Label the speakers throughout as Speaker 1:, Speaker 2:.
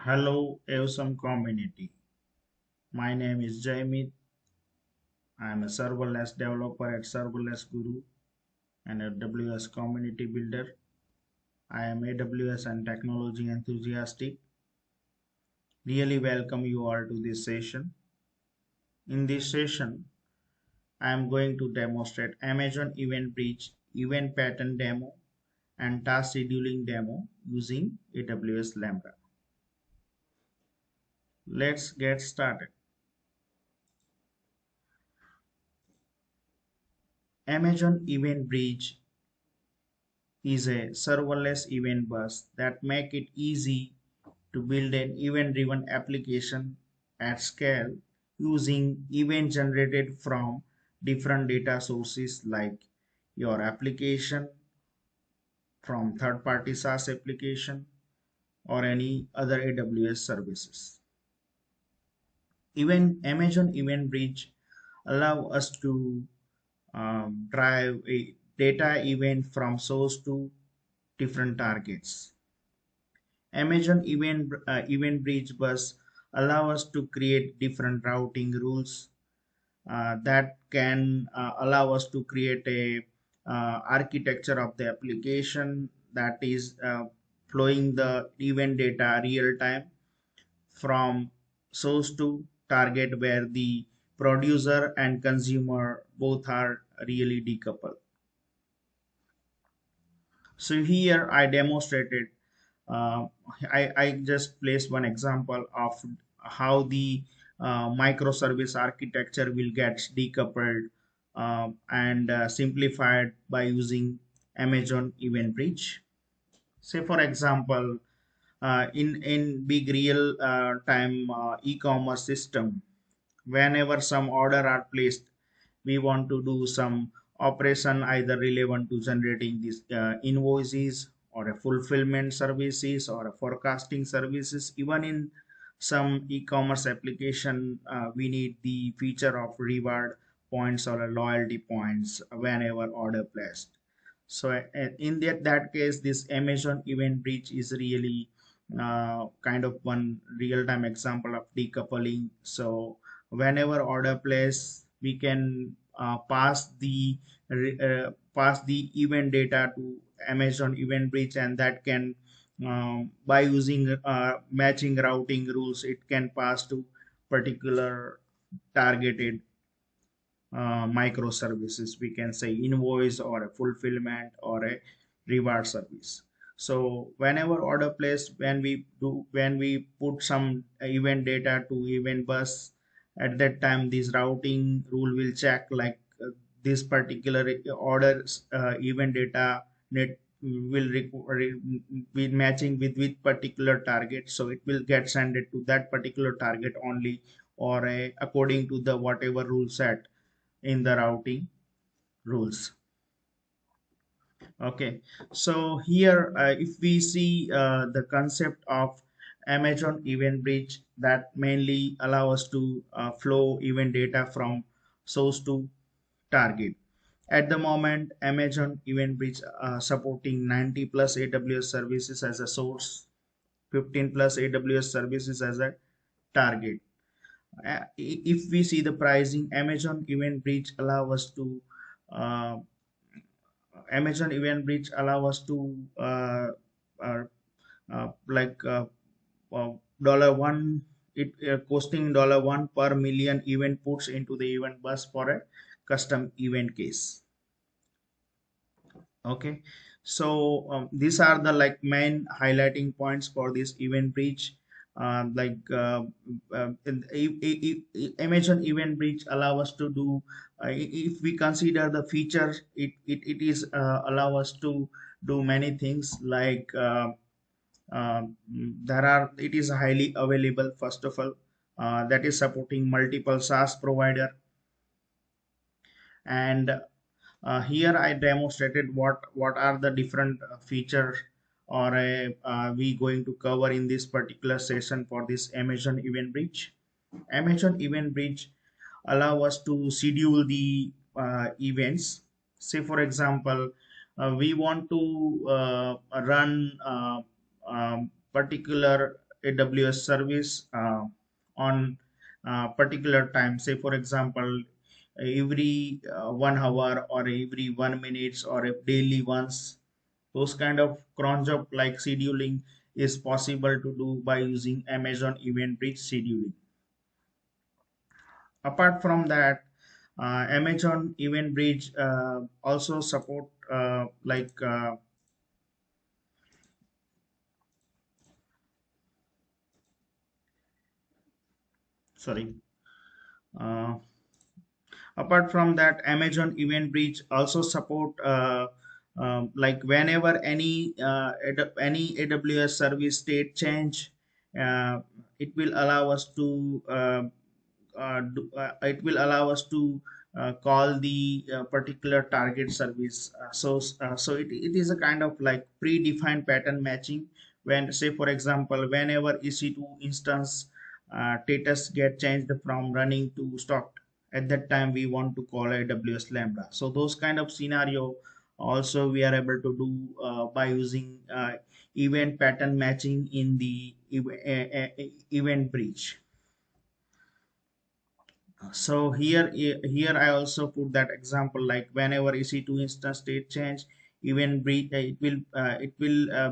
Speaker 1: Hello, awesome community. My name is Jaymit. I am a serverless developer at Serverless Guru and a AWS community builder. I am AWS and technology enthusiastic. Really welcome you all to this session. In this session, I am going to demonstrate Amazon EventBridge event pattern demo and task scheduling demo using AWS Lambda. Let's get started. Amazon EventBridge is a serverless event bus that make it easy to build an event-driven application at scale using event generated from different data sources like your application from third-party SaaS application or any other AWS services. Even Amazon EventBridge allow us to drive a data event from source to different targets. Amazon EventBridge bus allow us to create different routing rules that can allow us to create a architecture of the application that is flowing the event data real time from source to target where the producer and consumer both are really decoupled. So here I demonstrated uh, I just placed one example of how the microservice architecture will get decoupled and simplified by using Amazon EventBridge. Say for example, in big real time e-commerce system, whenever some order are placed, we want to do some operation either relevant to generating these invoices or a fulfillment services or a forecasting services. Even in some e-commerce application, we need the feature of reward points or a loyalty points whenever order placed. So in that case, this Amazon event bridge is really kind of one real-time example of decoupling. So whenever order place, we can pass the event data to Amazon event bridge, and that can by using matching routing rules, it can pass to particular targeted microservices. We can say invoice or a fulfillment or a reward service. So whenever order placed, when we put some event data to event bus, at that time this routing rule will check like this particular orders event data net will be matching with particular target, so it will get sent it to that particular target only, or according to the whatever rule set in the routing rules. Okay, so here if we see the concept of Amazon event bridge, that mainly allow us to flow event data from source to target. At the moment, Amazon event bridge supporting 90 plus AWS services as a source, 15 plus AWS services as a target. If we see the pricing, Amazon event bridge allow us to uh, Amazon Event Bridge allow us to uh, like $1, it costing $1 per million event puts into the event bus for a custom event case. Okay, so these are the like main highlighting points for this event bridge. Like Amazon event bridge allow us to do if we consider the features, it is allow us to do many things like it is highly available. First of all, that is supporting multiple SaaS provider, and here I demonstrated what are the different features or we going to cover in this particular session for this Amazon event bridge. Amazon event bridge allow us to schedule the events. Say for example, we want to run particular AWS service on particular time. Say for example, every 1 hour or every 1 minute or if daily once. Those kind of cron job like scheduling is possible to do by using Amazon EventBridge scheduling. Apart from that, Amazon EventBridge also support sorry. Uh, Apart from that, Amazon EventBridge also support like whenever any AWS service state change, uh, it will allow us to it will allow us to call the particular target service. So it is a kind of like predefined pattern matching. When say for example, whenever EC2 instance status get changed from running to stopped, at that time we want to call AWS Lambda. So those kind of scenario also we are able to do by using event pattern matching in the event bridge. So here I also put that example, like whenever EC2 instance state change, it will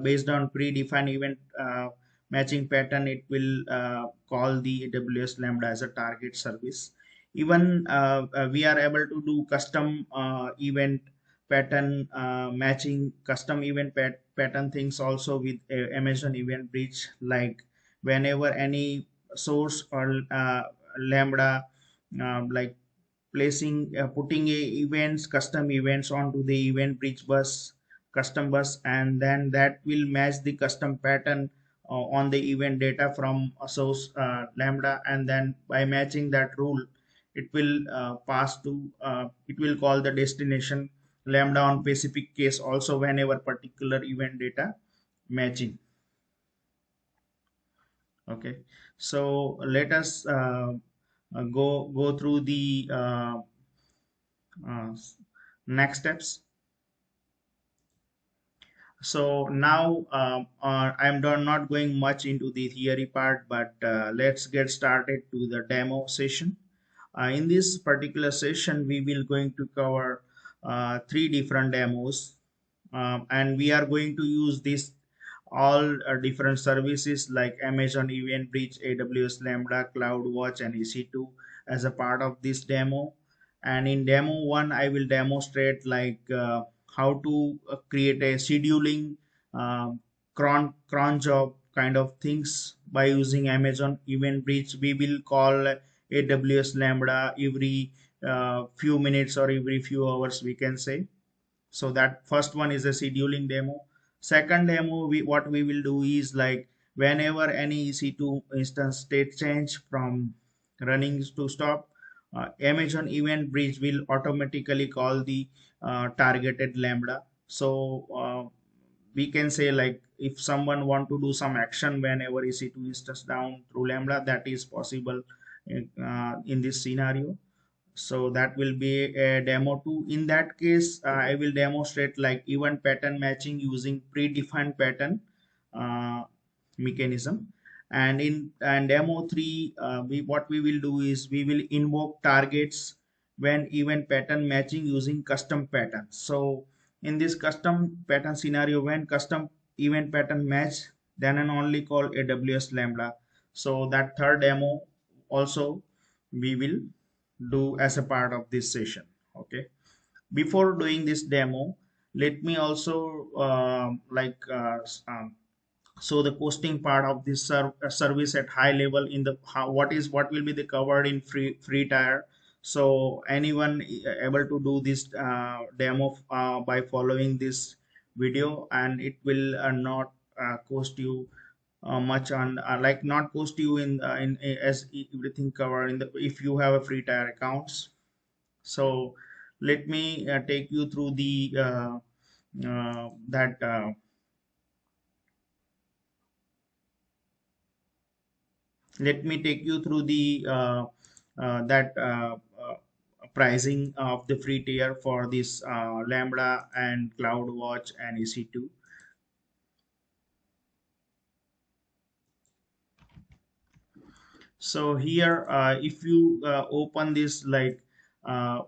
Speaker 1: based on predefined event matching pattern, it will call the AWS Lambda as a target service. Even we are able to do custom event pattern matching, custom event pattern things also with Amazon Event Bridge, like whenever any source or Lambda like placing putting events, custom events onto the event bridge bus, custom bus, and then that will match the custom pattern on the event data from a source Lambda, and then by matching that rule, it will it will call the destination Lambda on specific case also whenever particular event data matching. Okay, so let us go through the uh, next steps. So now not going much into the theory part, but let's get started to the demo session. In this particular session, we will going to cover three different demos, and we are going to use this all different services like Amazon Event Bridge, AWS Lambda, CloudWatch, and EC2 as a part of this demo. And in demo one, I will demonstrate like how to create a scheduling cron job kind of things by using Amazon Event Bridge. We will call AWS Lambda every few minutes or every few hours, we can say. So that first one is a scheduling demo. Second demo, what we will do is like whenever any EC2 instance state change from running to stop, Amazon Event Bridge will automatically call the targeted Lambda. So we can say like if someone want to do some action whenever EC2 instance down through Lambda, that is possible in this scenario. So that will be a demo 2. In that case, I will demonstrate like event pattern matching using predefined pattern uh, mechanism. And in and demo 3, what we will do is we will invoke targets when event pattern matching using custom patterns. So in this custom pattern scenario, when custom event pattern match, then and only call AWS Lambda. So that third demo also we will do as a part of this session. Okay, before doing this demo, let me also so the costing part of this service at high level in the what will be the covered in free tier. So anyone able to do this demo by following this video, and it will not cost you much on like not cost you in as everything covered in the if you have a free tier accounts. So let me take you through the that let me take you through the that pricing of the free tier for this Lambda and CloudWatch and EC2. So here if you open this like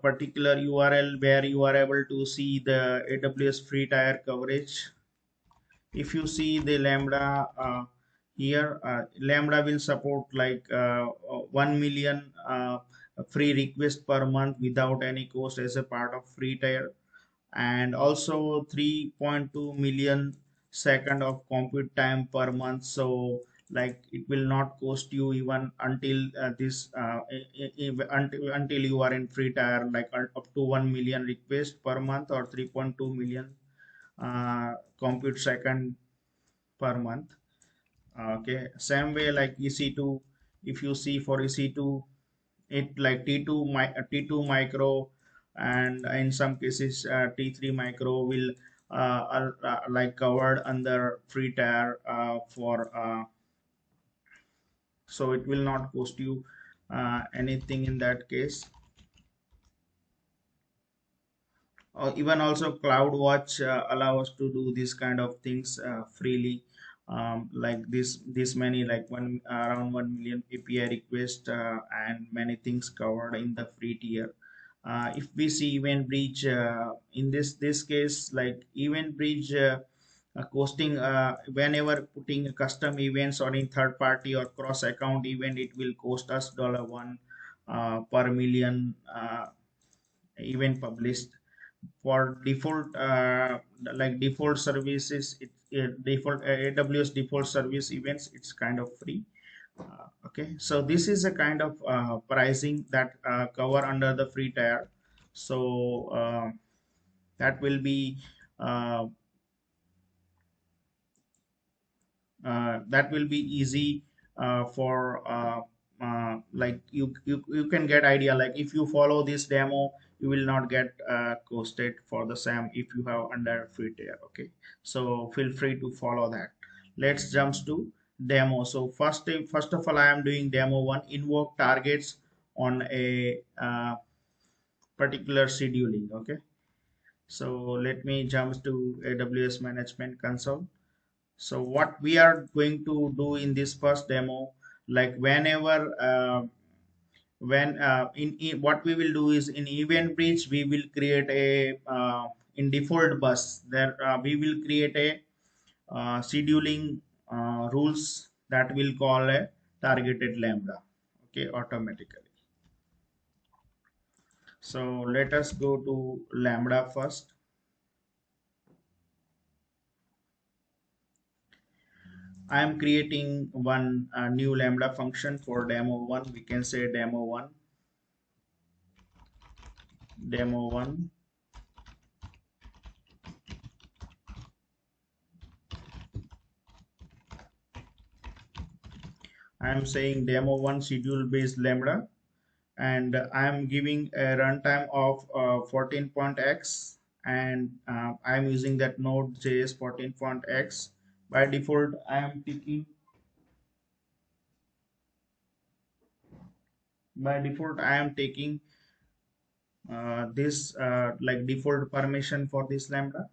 Speaker 1: particular URL where you are able to see the AWS free tier coverage. If you see the Lambda here, Lambda will support like 1 million free requests per month without any cost as a part of free tier, and also 3.2 million second of compute time per month. So like it will not cost you even until until you are in free tier, like up to 1 million requests per month or 3.2 million compute second per month. Okay, same way like EC2, if you see for EC2, it like T2 micro, and in some cases T3 micro will are like covered under free tier for so it will not cost you anything in that case. Even also CloudWatch allow us to do this kind of things freely, like this many like one around 1 million API requests and many things covered in the free tier. If we see EventBridge in this case, like EventBridge costing whenever putting custom events or in third party or cross account event, it will cost us $1 per million event published. For default like default services, default AWS default service events, it's kind of free. Okay, so this is a kind of pricing that cover under the free tier. So that will be uh, that will be easy for like you can get idea, like if you follow this demo you will not get costed for the same if you have under free tier. Okay, so feel free to follow that. Let's jump to demo. So first of all, I am doing demo one, invoke targets on a particular scheduling. Okay, so let me jump to AWS management console. So what we are going to do in this first demo, like whenever when what we will do is in EventBridge we will create a in default bus there we will create a scheduling rules that will call a targeted Lambda. Okay, automatically. So let us go to Lambda first. I am creating one new Lambda function for demo one. We can say demo one. I am saying demo one schedule based Lambda, and I am giving a runtime of 14.x, and I am using that Node.js 14.x. By default, I am taking this like default permission for this Lambda,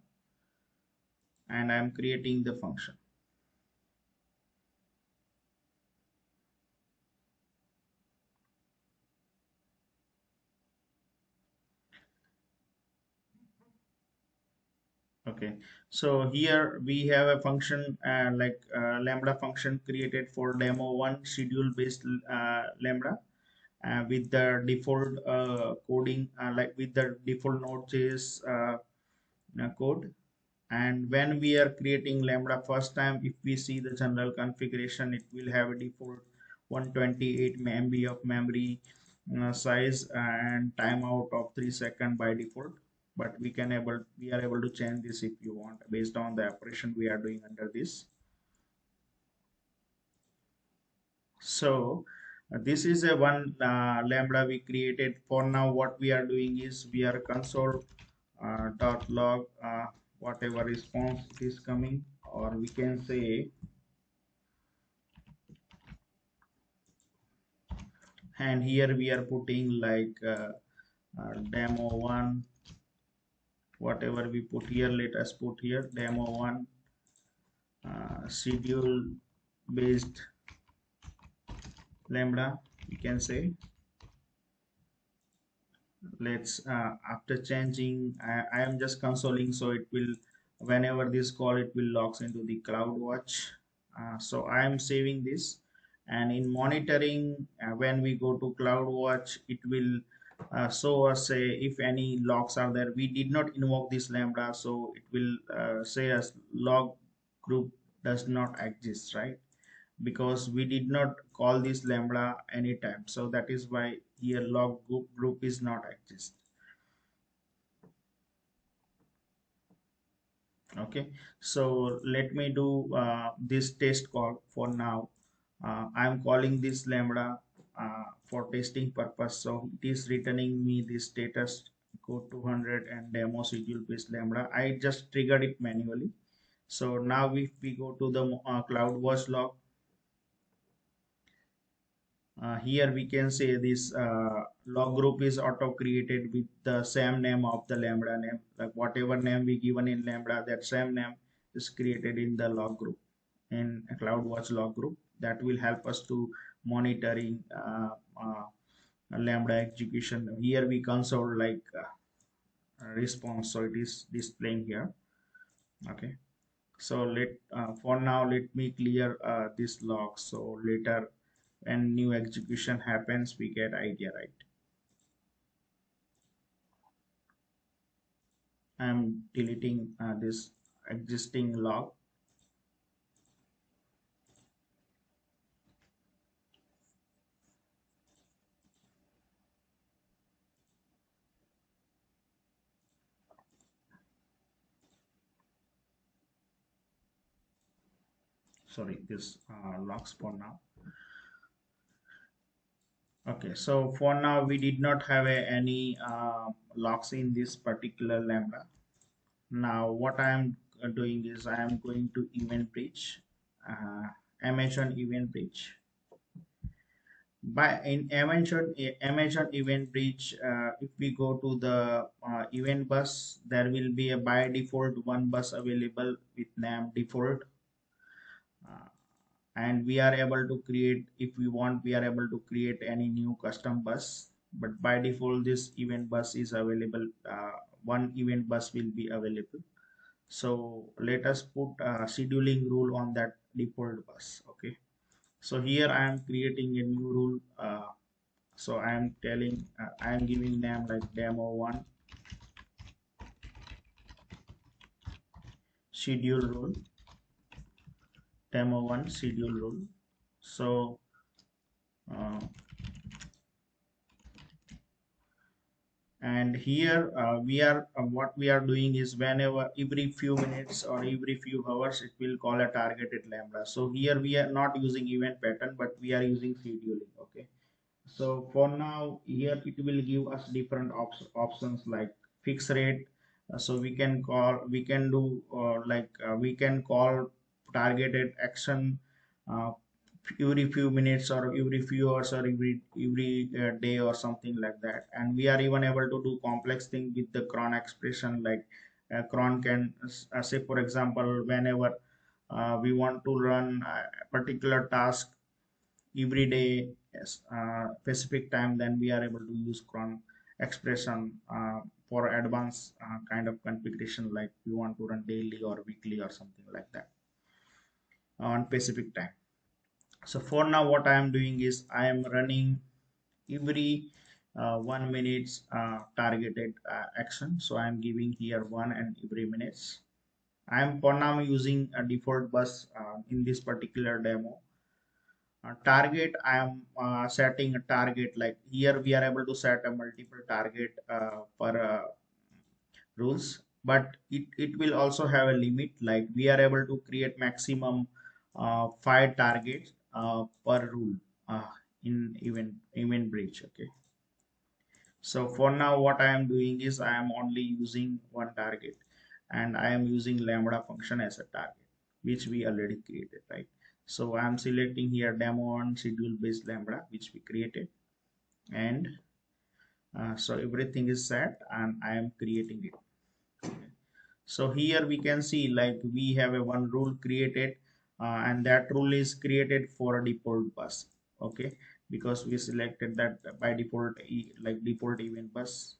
Speaker 1: and I am creating the function. Okay, so here we have a function like Lambda function created for demo one schedule based Lambda with the default coding like with the default Node.js code. And when we are creating Lambda first time, if we see the general configuration, it will have a default 128 MB of memory size and timeout of 3 seconds by default. But we are able to change this if you want based on the operation we are doing under this. So this is a one Lambda we created. For now what we are doing is we are console dot log whatever response is coming, or we can say, and here we are putting like demo one, whatever we put here, let us put here demo one schedule based Lambda, you can say. Let's after changing, I am just consoling, so it will, whenever this call, it will logs into the CloudWatch. So I am saving this, and in monitoring, when we go to CloudWatch, it will show us, say, if any logs are there. We did not invoke this Lambda, so it will say us log group does not exist, right? Because we did not call this Lambda anytime, so that is why here log group is not exist. Okay, so let me do this test call for now. I'm calling this Lambda for testing purpose, so it is returning me this status code 200 and demo schedule based Lambda. I just triggered it manually. So now if we go to the CloudWatch log, here we can say this log group is auto created with the same name of the Lambda name, like whatever name we given in Lambda, that same name is created in the log group, in a CloudWatch log group. That will help us to monitoring Lambda execution. Here we console like response, so it is displaying here. Okay, so let for now let me clear this log, so later when new execution happens we get idea, right? I'm deleting this existing log. Sorry, this logs for now. Okay, so for now we did not have any logs in this particular Lambda. Now what I am doing is I am going to EventBridge, Amazon EventBridge. By in Amazon EventBridge, if we go to the event bus, there will be a by default one bus available with name default, uh, and we are able to create, if we want, we are able to create any new custom bus. But by default, this event bus is available. One event bus will be available. So let us put a scheduling rule on that default bus. Okay. So here I am creating a new rule. So I am telling, I am giving name like demo one schedule rule, demo one schedule rule. So uh, and here we are what we are doing is whenever every few minutes or every few hours it will call a targeted Lambda. So here we are not using event pattern, but we are using scheduling. Okay, so for now here it will give us different options like fixed rate. So we can call, we can do we can call targeted action uh, every few minutes or every few hours or every day or something like that. And we are even able to do complex thing with the cron expression, like cron can say for example whenever we want to run a particular task every day, yes, specific time, then we are able to use cron expression for advanced kind of configuration, like we want to run daily or weekly or something like that on specific time. So for now what I am doing is I am running every 1 minute targeted action. So I am giving here 1 and every minutes. I am for now using a default bus in this particular demo. Target, I am setting a target, like here we are able to set a multiple target per rules, but it will also have a limit, like we are able to create maximum 5 targets per rule uh, in EventBridge. Okay, so for now what I am doing is I am only using one target, and I am using Lambda function as a target, which we already created, right? So I am selecting here demo on schedule based Lambda, which we created, and so everything is set and I am creating it. So here we can see like we have a one rule created, and that rule is created for a default bus. Okay, because we selected that by default like default event bus.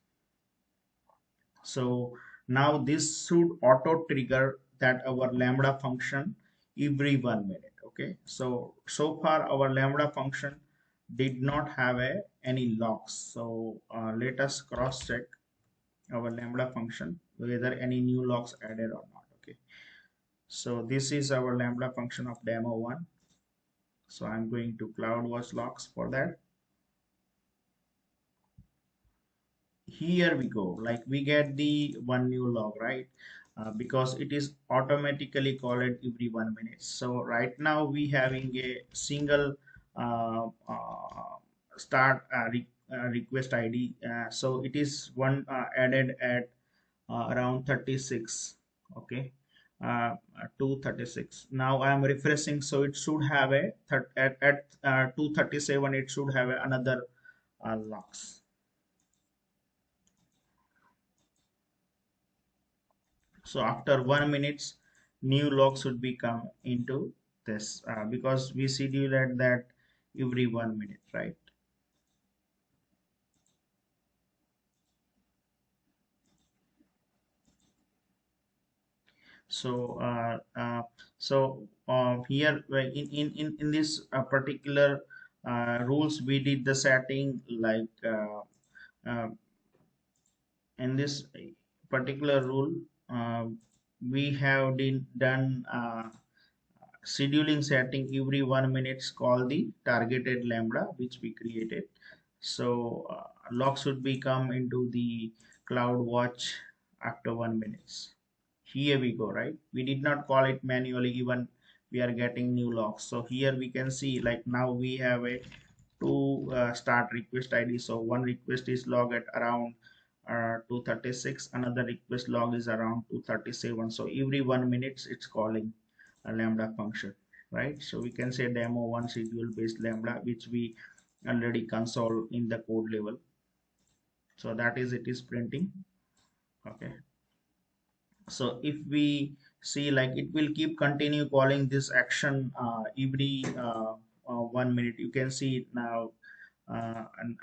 Speaker 1: So now this should auto trigger that our Lambda function every 1 minute. Okay, so far our Lambda function did not have any logs. So let us cross check our Lambda function whether any new logs added or not. Okay, so this is our Lambda function of demo 1. So I'm going to CloudWatch logs for that. Here we go, like we get the one new log, right? Because it is automatically called every 1 minute. So right now we having a single start request ID. So it is one added at around 36. Okay, 236. Now I am refreshing, so it should have a at 237 it should have another logs. So after 1 minute, new log should be come into this because we schedule at that every 1 minute, right? So here in this particular rules we did the setting like uh, in this particular rule uh, we have done scheduling setting every 1 minute call the targeted lambda which we created. So log should be come into the CloudWatch after 1 minute. Here we go, right? We did not call it manually, even we are getting new logs. So here we can see like now we have a two start request ID. So one request is log at around 236, another request log is around 237. So every 1 minute it's calling a lambda function, right? So we can say demo one schedule based lambda which we already console in the code level. So that is it is printing. Okay, so if we see like it will keep continue calling this action every 1 minute. You can see it now and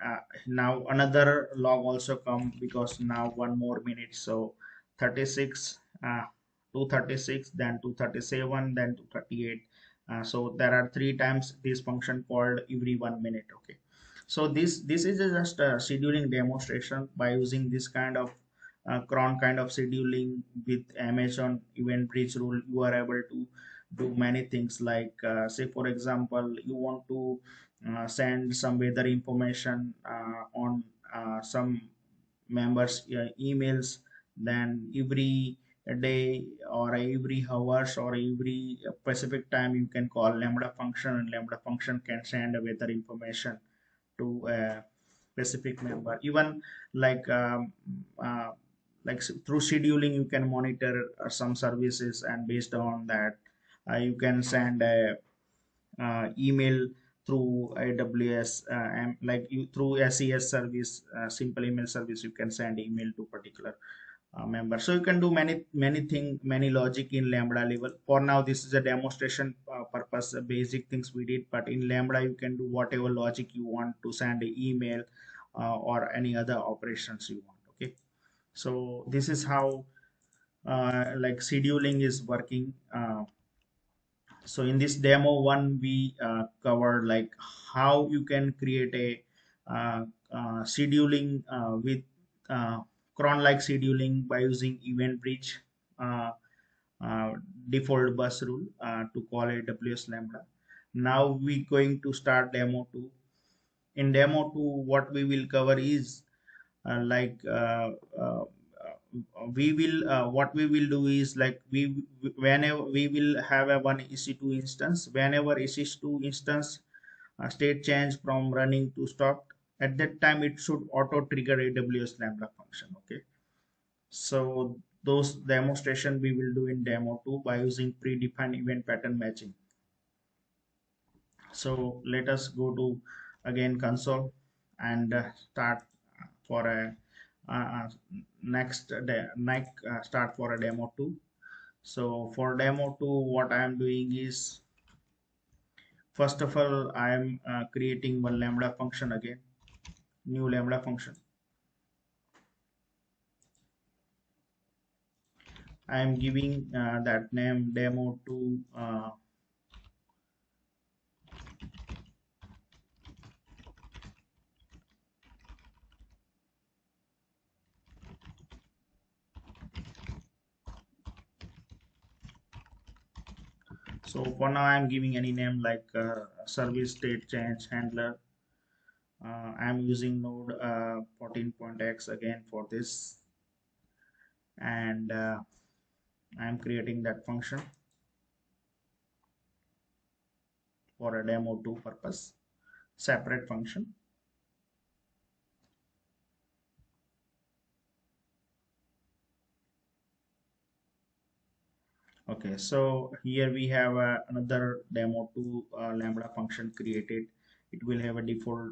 Speaker 1: now another log also come because now one more minute. So 36 236, then 237, then 238. So there are three times this function called every 1 minute. Okay, so this is just a scheduling demonstration by using this kind of cron kind of scheduling with Amazon EventBridge rule. You are able to do many things like say for example you want to send some weather information on some members emails, then every day or every hours or every specific time you can call lambda function, and lambda function can send weather information to a specific member. Even like uh, through scheduling you can monitor some services, and based on that you can send a email through AWS and like you through SES service, simple email service, you can send email to particular member. So you can do many logic in lambda level. For now this is a demonstration purpose, basic things we did, but in lambda you can do whatever logic you want to send an email or any other operations you want. Okay, so this is how like scheduling is working. So in this demo one we covered like how you can create a scheduling with cron like scheduling by using EventBridge uh, uh, default bus rule to call AWS Lambda. Now we going to start demo 2. In demo 2 what we will cover is like uh, we will what we will do is like we whenever we will have a one EC2 instance, whenever EC2 instance state change from running to stopped, at that time it should auto trigger AWS Lambda function. Okay, so those demonstration we will do in demo 2 by using predefined event pattern matching. So let us go to again console and start for a next start for a demo 2. So for demo 2 what I am doing is First of all, I am creating one Lambda function again, new Lambda function. I am giving that name demo to so for now I'm giving any name like service state change handler. I'm using node 14.x again for this, and I'm creating that function for a demo 2 purpose, separate function. Okay, so here we have another demo 2 Lambda function created. It will have a default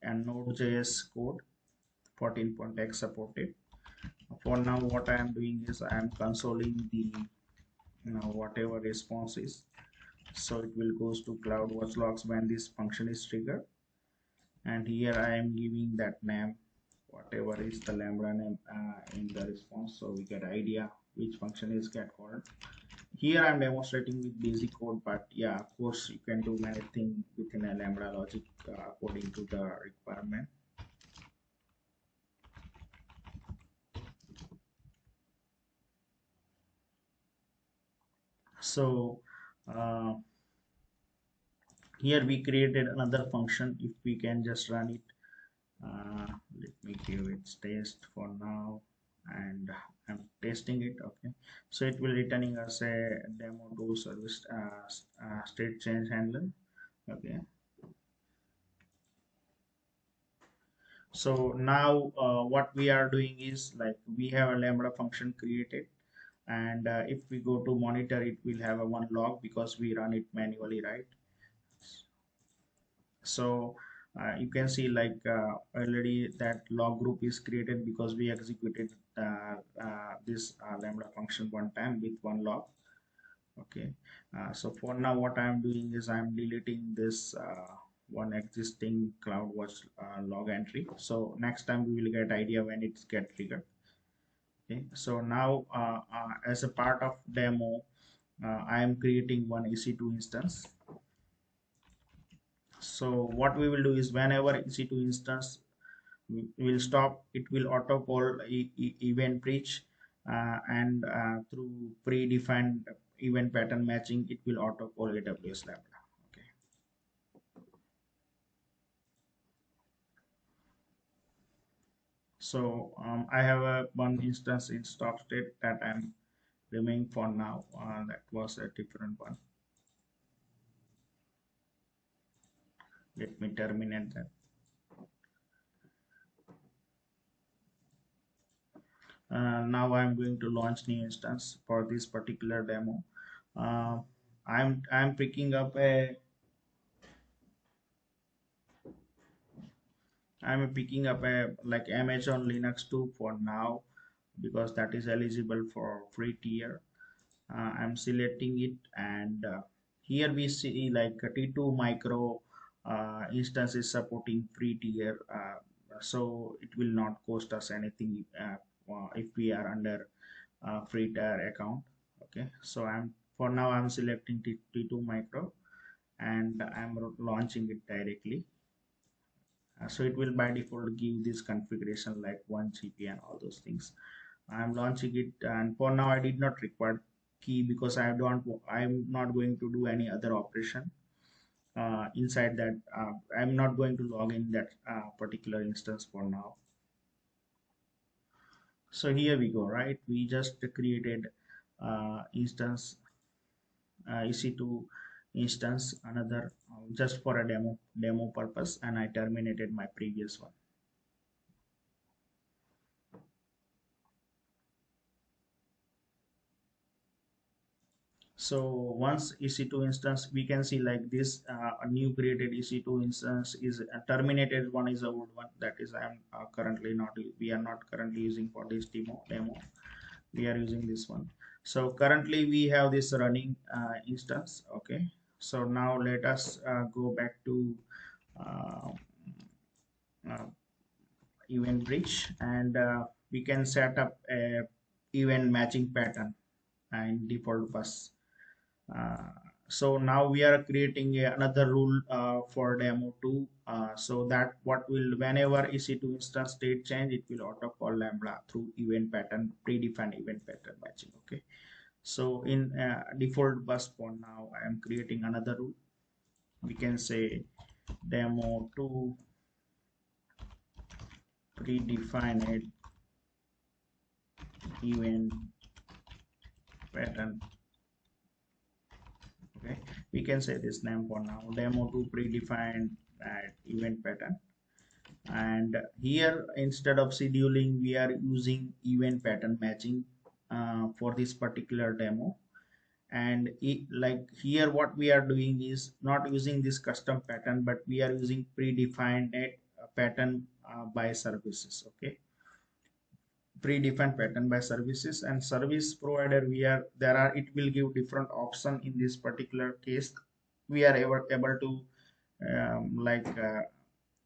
Speaker 1: and Node.js code 14.x supported. For now, what I am doing is I am consoling the whatever response is. So it will goes to CloudWatch logs when this function is triggered, and here I am giving that name whatever is the Lambda name in the response, so we get idea which function is get called. Here I'm demonstrating with basic code, but yeah, of course you can do many things within a Lambda logic according to the requirement. So here we created another function. If we can just run it, let me give it test for now, and I'm testing it. Okay, so it will returning us a demo to service state change handler. Okay, so now what we are doing is like we have a Lambda function created, and if we go to monitor, it will have a one log because we run it manually, right? So you can see like already that log group is created because we executed this Lambda function one time with one log. Okay, so for now what I'm doing is I'm deleting this one existing CloudWatch log entry, so next time we will get idea when it's get triggered. Okay, so now as a part of demo, I am creating one EC2 instance. So what we will do is whenever EC2 instance will stop, it will auto call EventBridge, and through predefined event pattern matching, it will auto call AWS Lambda. Okay. So I have a one instance in stop state that I'm removing for now. That was a different one. Let me terminate that. Now I'm going to launch new instance for this particular demo. Uh, I'm picking up a I'm picking up a like Amazon Linux 2 for now because that is eligible for free tier. I'm selecting it, and here we see like a T2 micro instance is supporting free tier, so it will not cost us anything if we are under free tier account. Okay, so I'm for now I'm selecting T2 micro, and I'm launching it directly. So it will by default give this configuration like 1 GB and all those things. I'm launching it, and for now I did not require key because I'm not going to do any other operation inside that. I'm not going to log in that particular instance for now. So here we go, right? We just created instance EC2 instance, another just for a demo purpose, and I terminated my previous one. So once EC2 instance, we can see like this a new created EC2 instance is terminated, one is a old one, that is I am currently not we are not currently using for this demo. We are using this one. So currently we have this running instance. Okay, so now let us go back to uh, uh, EventBridge, and we can set up a event matching pattern and default bus. Uh, so now we are creating another rule for demo 2, so that what will, whenever EC2 instance state change, it will auto call Lambda through event pattern, predefined event pattern matching. Okay, so in default bus for now, I am creating another rule. We can say demo 2 predefined event pattern. Okay, we can say this name for now, demo 2 predefined event pattern. And here, instead of scheduling, we are using event pattern matching for this particular demo. And like here, what we are doing is not using this custom pattern, but we are using predefined pattern by services. Okay, predefined pattern by services, and service provider, we are there are, it will give different option. In this particular case, we are able to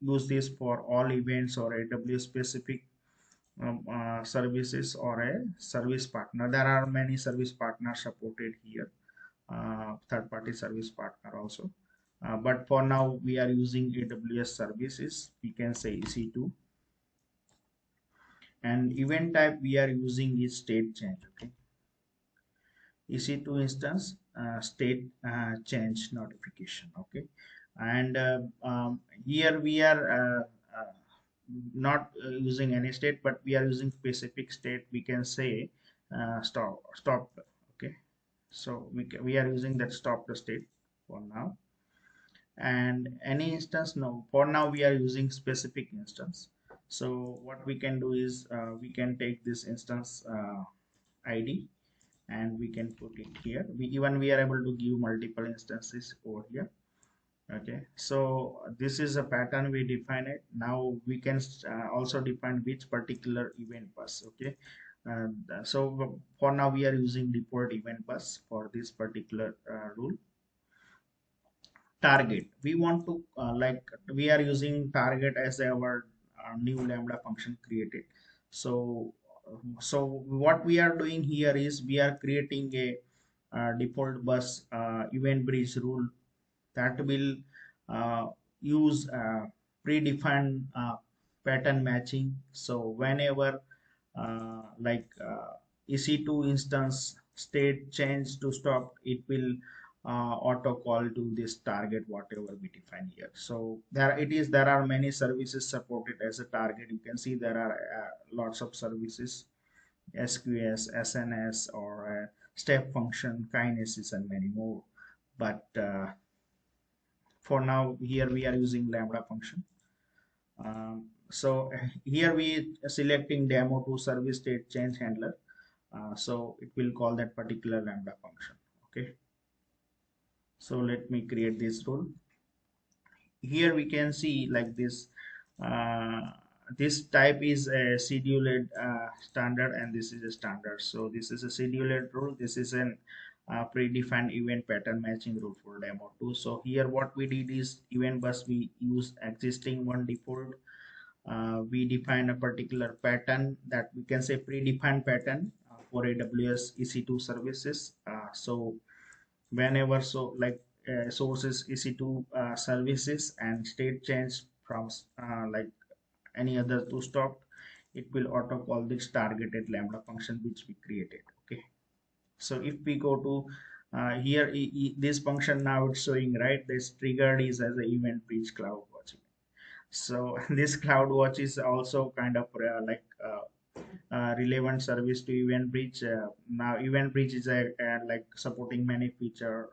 Speaker 1: use this for all events or AWS specific services or a service partner. There are many service partners supported here, third-party service partner also. But for now, we are using AWS services. We can say EC2, and event type we are using is state change. Okay, EC2 instance state change notification. Okay, and here we are not using any state, but we are using specific state. We can say stop. Okay, so we are using that stop the state for now. And any instance, no, for now we are using specific instance. So what we can do is we can take this instance ID, and we can put it here. We are able to give multiple instances over here. Okay, so this is a pattern we define it. Now we can also define which particular event bus. Okay, so for now we are using default event bus for this particular rule. Target, we want to we are using target as our new Lambda function created. So what we are doing here is we are creating a default bus event bridge rule that will use predefined pattern matching. So whenever EC2 instance state change to stop, it will auto call to this target whatever we define here. So there are many services supported as a target. You can see there are lots of services: SQS, SNS, or step function, kinesis, and many more. But for now, here we are using Lambda function. So here we selecting demo to service state change handler. So it will call that particular Lambda function. Okay, so let me create this rule. Here we can see like this. This type is a scheduled standard, and this is a standard. So this is a scheduled rule. This is an predefined event pattern matching rule for demo 2. So here what we did is event bus, we use existing one default. We define a particular pattern, that we can say predefined pattern for AWS EC2 services. So whenever sources EC2 services and state change from any other to stop, it will auto call this targeted Lambda function which we created. Okay, so if we go to here, this function, now it's showing, right, this triggered is as an EventBridge CloudWatch. So this CloudWatch is also kind of relevant service to EventBridge. Now EventBridge is like supporting many feature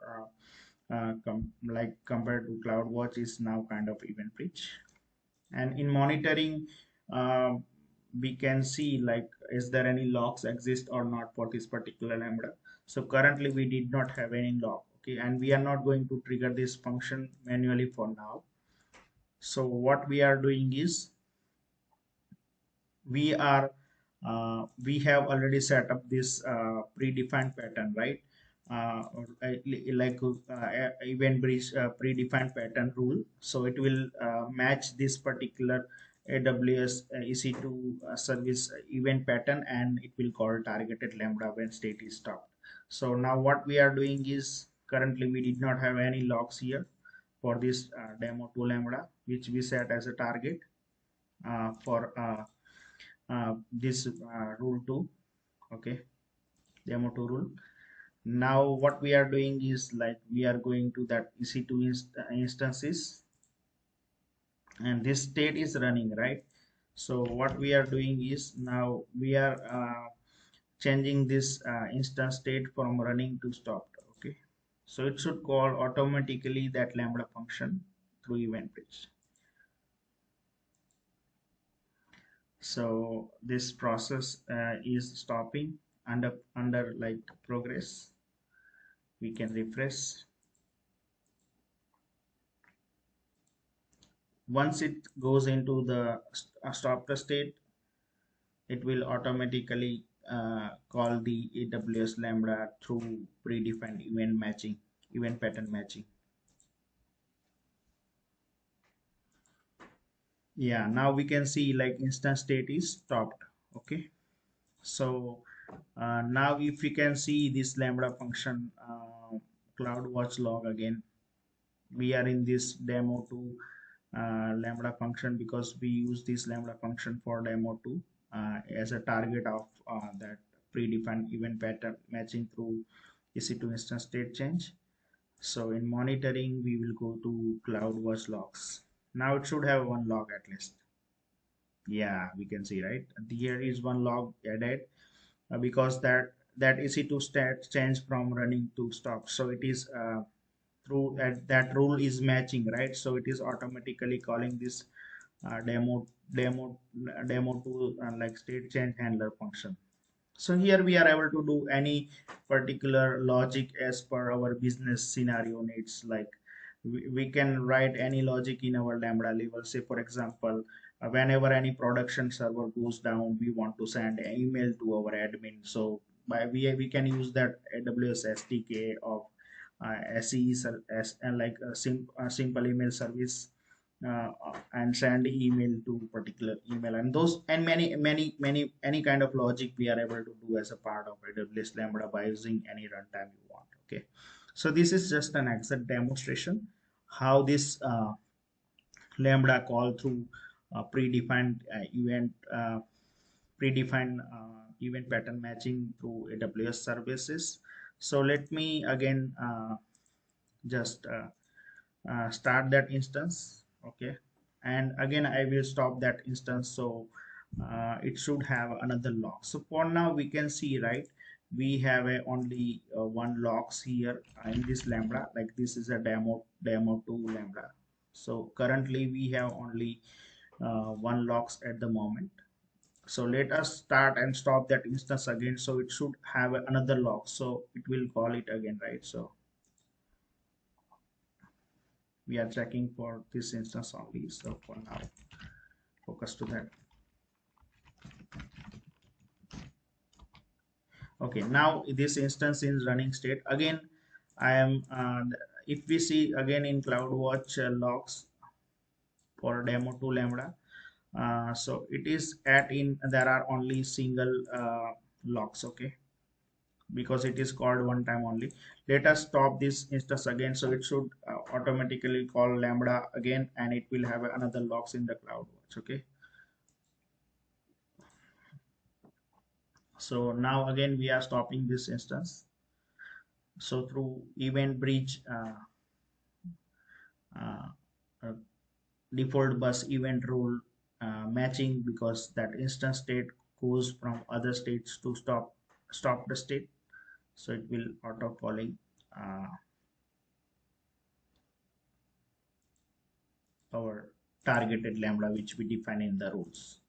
Speaker 1: compared to CloudWatch is now kind of EventBridge. And in monitoring, uh, we can see like is there any logs exist or not for this particular Lambda. So currently we did not have any log. Okay, and we are not going to trigger this function manually for now. So what we are doing is we are we have already set up this predefined pattern, right? Like EventBridge predefined pattern rule. So it will match this particular AWS EC2 service event pattern, and it will call targeted Lambda when state is stopped. So now what we are doing is, currently we did not have any logs here for this demo to Lambda, which we set as a target for this rule 2. Okay, demo 2 rule. Now what we are doing is, like, we are going to that EC2 instances, and this state is running, right? So what we are doing is, now we are changing this instance state from running to stopped. Okay, so it should call automatically that Lambda function through EventBridge. So this process is stopping under like progress. We can refresh. Once it goes into the stopped state, it will automatically call the AWS Lambda through predefined event pattern matching. Yeah, now we can see like instance state is stopped. Okay, so now if we can see this Lambda function CloudWatch log again, we are in this demo 2 Lambda function, because we use this Lambda function for demo 2 as a target of that predefined event pattern matching through EC2 instance state change. So in monitoring, we will go to CloudWatch logs. Now it should have one log at least. Yeah, we can see, right? Here is one log added because that EC2 state change from running to stop. So it is through that rule is matching, right? So it is automatically calling this demo to like state change handler function. So here we are able to do any particular logic as per our business scenario needs. Like we can write any logic in our Lambda level. Say for example, whenever any production server goes down, we want to send an email to our admin. So we can use that AWS SDK of SE and like a simple email service and send email to particular email, and those and many any kind of logic we are able to do as a part of AWS Lambda by using any runtime you want. Okay, so this is just an exact demonstration how this Lambda call through predefined event pattern matching through AWS services. So let me again just start that instance. Okay, and again I will stop that instance, so it should have another log. So for now we can see, right, we have a only one logs here in this Lambda. Like this is a demo 2 Lambda, so currently we have only one logs at the moment. So let us start and stop that instance again, so it should have another log, so it will call it again, right? So we are checking for this instance only, so for now focus to that. Okay, now this instance is running state again. I am if we see again in CloudWatch logs for demo 2 Lambda, so it is there are only single logs. Okay, because it is called one time only. Let us stop this instance again, so it should automatically call Lambda again, and it will have another logs in the CloudWatch. Okay, so now again we are stopping this instance. So through EventBridge uh, uh, default bus event rule matching, because that instance state goes from other states to stop the state, so it will auto calling our targeted Lambda which we define in the rules.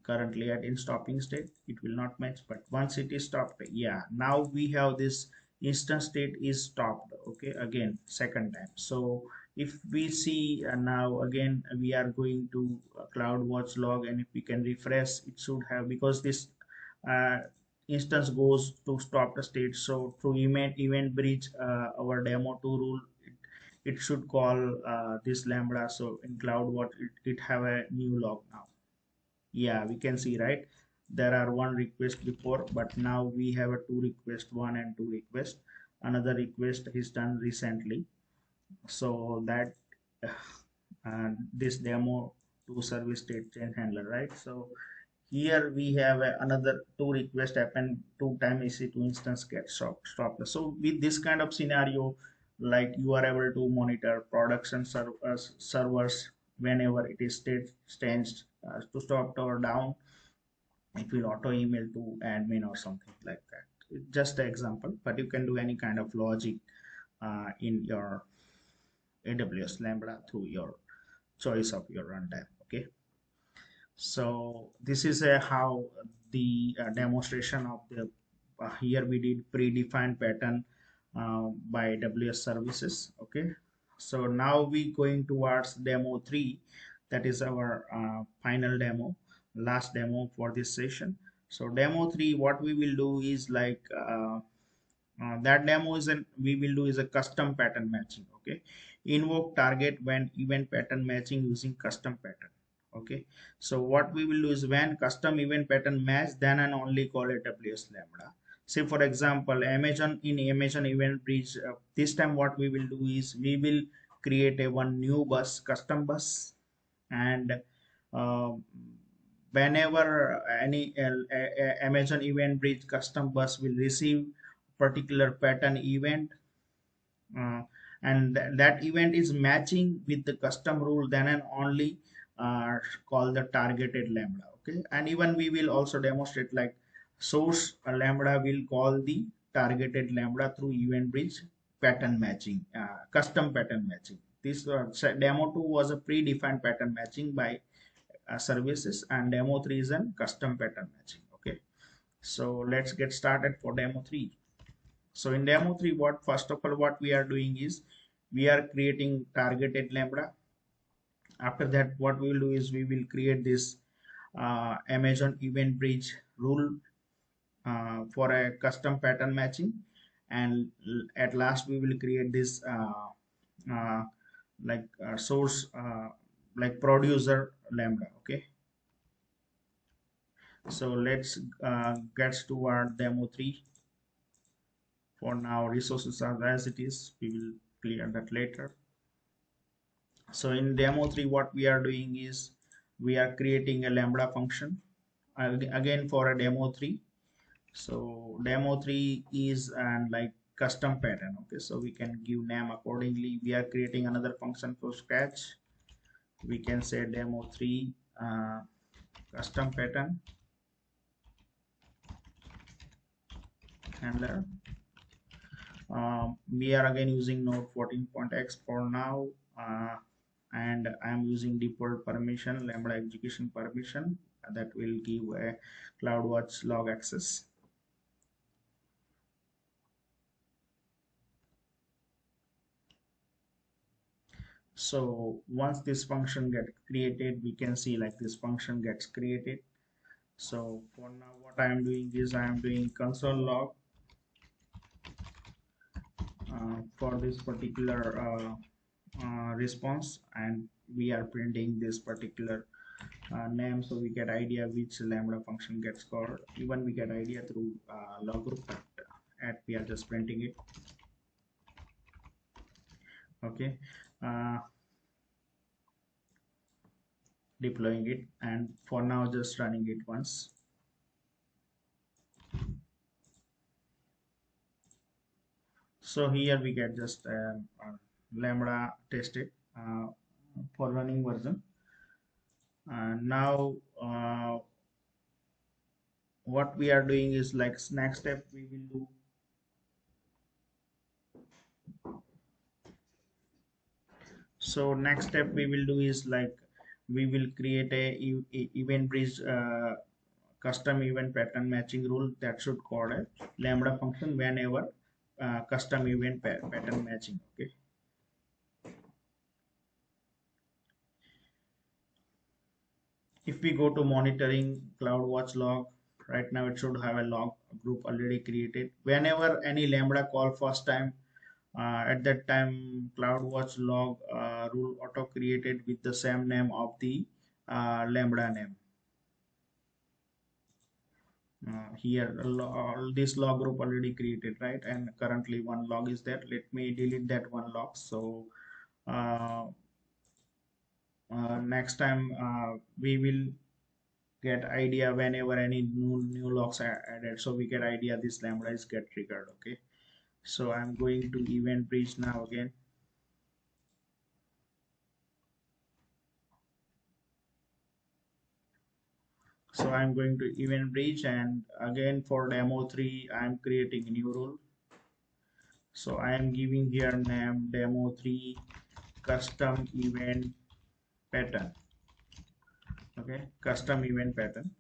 Speaker 1: Currently at in stopping state it will not match, but once it is stopped, yeah, now we have this instance state is stopped. Okay, again second time. So if we see now again we are going to CloudWatch log, and if we can refresh, it should have, because this uh, instance goes to stop the state. So through EventBridge, our demo 2 rule, it should call this Lambda. So in CloudWatch, it have a new log now. Yeah, we can see, right? There are one request before, but now we have a two request, one and two request. Another request is done recently, so that this demo to service state change handler, right? So here we have another two request happen, two time EC2 instance get stopped. So with this kind of scenario, like you are able to monitor production servers whenever it is state changed to stop or down, it will auto email to admin or something like that. Just an example, but you can do any kind of logic in your AWS Lambda through your choice of your runtime. Okay, so this is how the demonstration of the here we did predefined pattern by AWS services. Okay, so now we going towards demo 3, that is our final demo, last demo for this session. So demo 3, what we will do is like that demo is an we will do is a custom pattern matching. Okay, invoke target when event pattern matching using custom pattern. Okay, so what we will do is when custom event pattern match, then and only call AWS Lambda. Say for example, Amazon, in Amazon EventBridge, this time what we will do is we will create a one new bus, custom bus, and uh, whenever any Amazon EventBridge custom bus will receive particular pattern event, uh, and that event is matching with the custom rule, then and only call the targeted Lambda. Okay, and even we will also demonstrate like source Lambda will call the targeted Lambda through EventBridge pattern matching, custom pattern matching. This demo 2 was a predefined pattern matching by services, and demo 3 is a custom pattern matching. Okay, so let's get started for demo 3. So in demo 3, what first of all what we are doing is we are creating targeted Lambda. After that, what we will do is we will create this Amazon EventBridge rule for a custom pattern matching, and at last we will create this uh, source like producer Lambda. Okay, so let's get to our demo 3. For now, resources are as it is, we will clear that later. So in demo 3, what we are doing is we are creating a Lambda function again for a demo 3. So demo 3 is and like custom pattern. Okay, so we can give name accordingly. We are creating another function from scratch. We can say demo 3 custom pattern handler. We are again using node 14.x for now, and I am using default permission, Lambda execution permission, that will give a CloudWatch log access. So once this function gets created, we can see like this function gets created. So for now, what I am doing is I am doing console log for this particular response, and we are printing this particular name, so we get idea which Lambda function gets called. Even we get idea through log group, but we are just printing it. Okay, deploying it, and for now just running it once. So here we get just Lambda tested for running version. Now what we are doing is like next step we will do. So next step we will do is like we will create a EventBridge custom event pattern matching rule that should call a Lambda function whenever custom event pattern matching. Okay, If we go to monitoring CloudWatch log, right now it should have a log group already created. Whenever any Lambda call first time, at that time CloudWatch log rule auto created with the same name of the Lambda name. Here this log group already created, right? And currently one log is there. Let me delete that one log. So uh, next time we will get idea whenever any new logs are added, so we get idea this lambda is get triggered. Okay, so I'm going to EventBridge now again. So I'm going to EventBridge, and again for demo 3 I'm creating a new rule. So I am giving here name demo 3 custom event pattern. Okay, custom event pattern.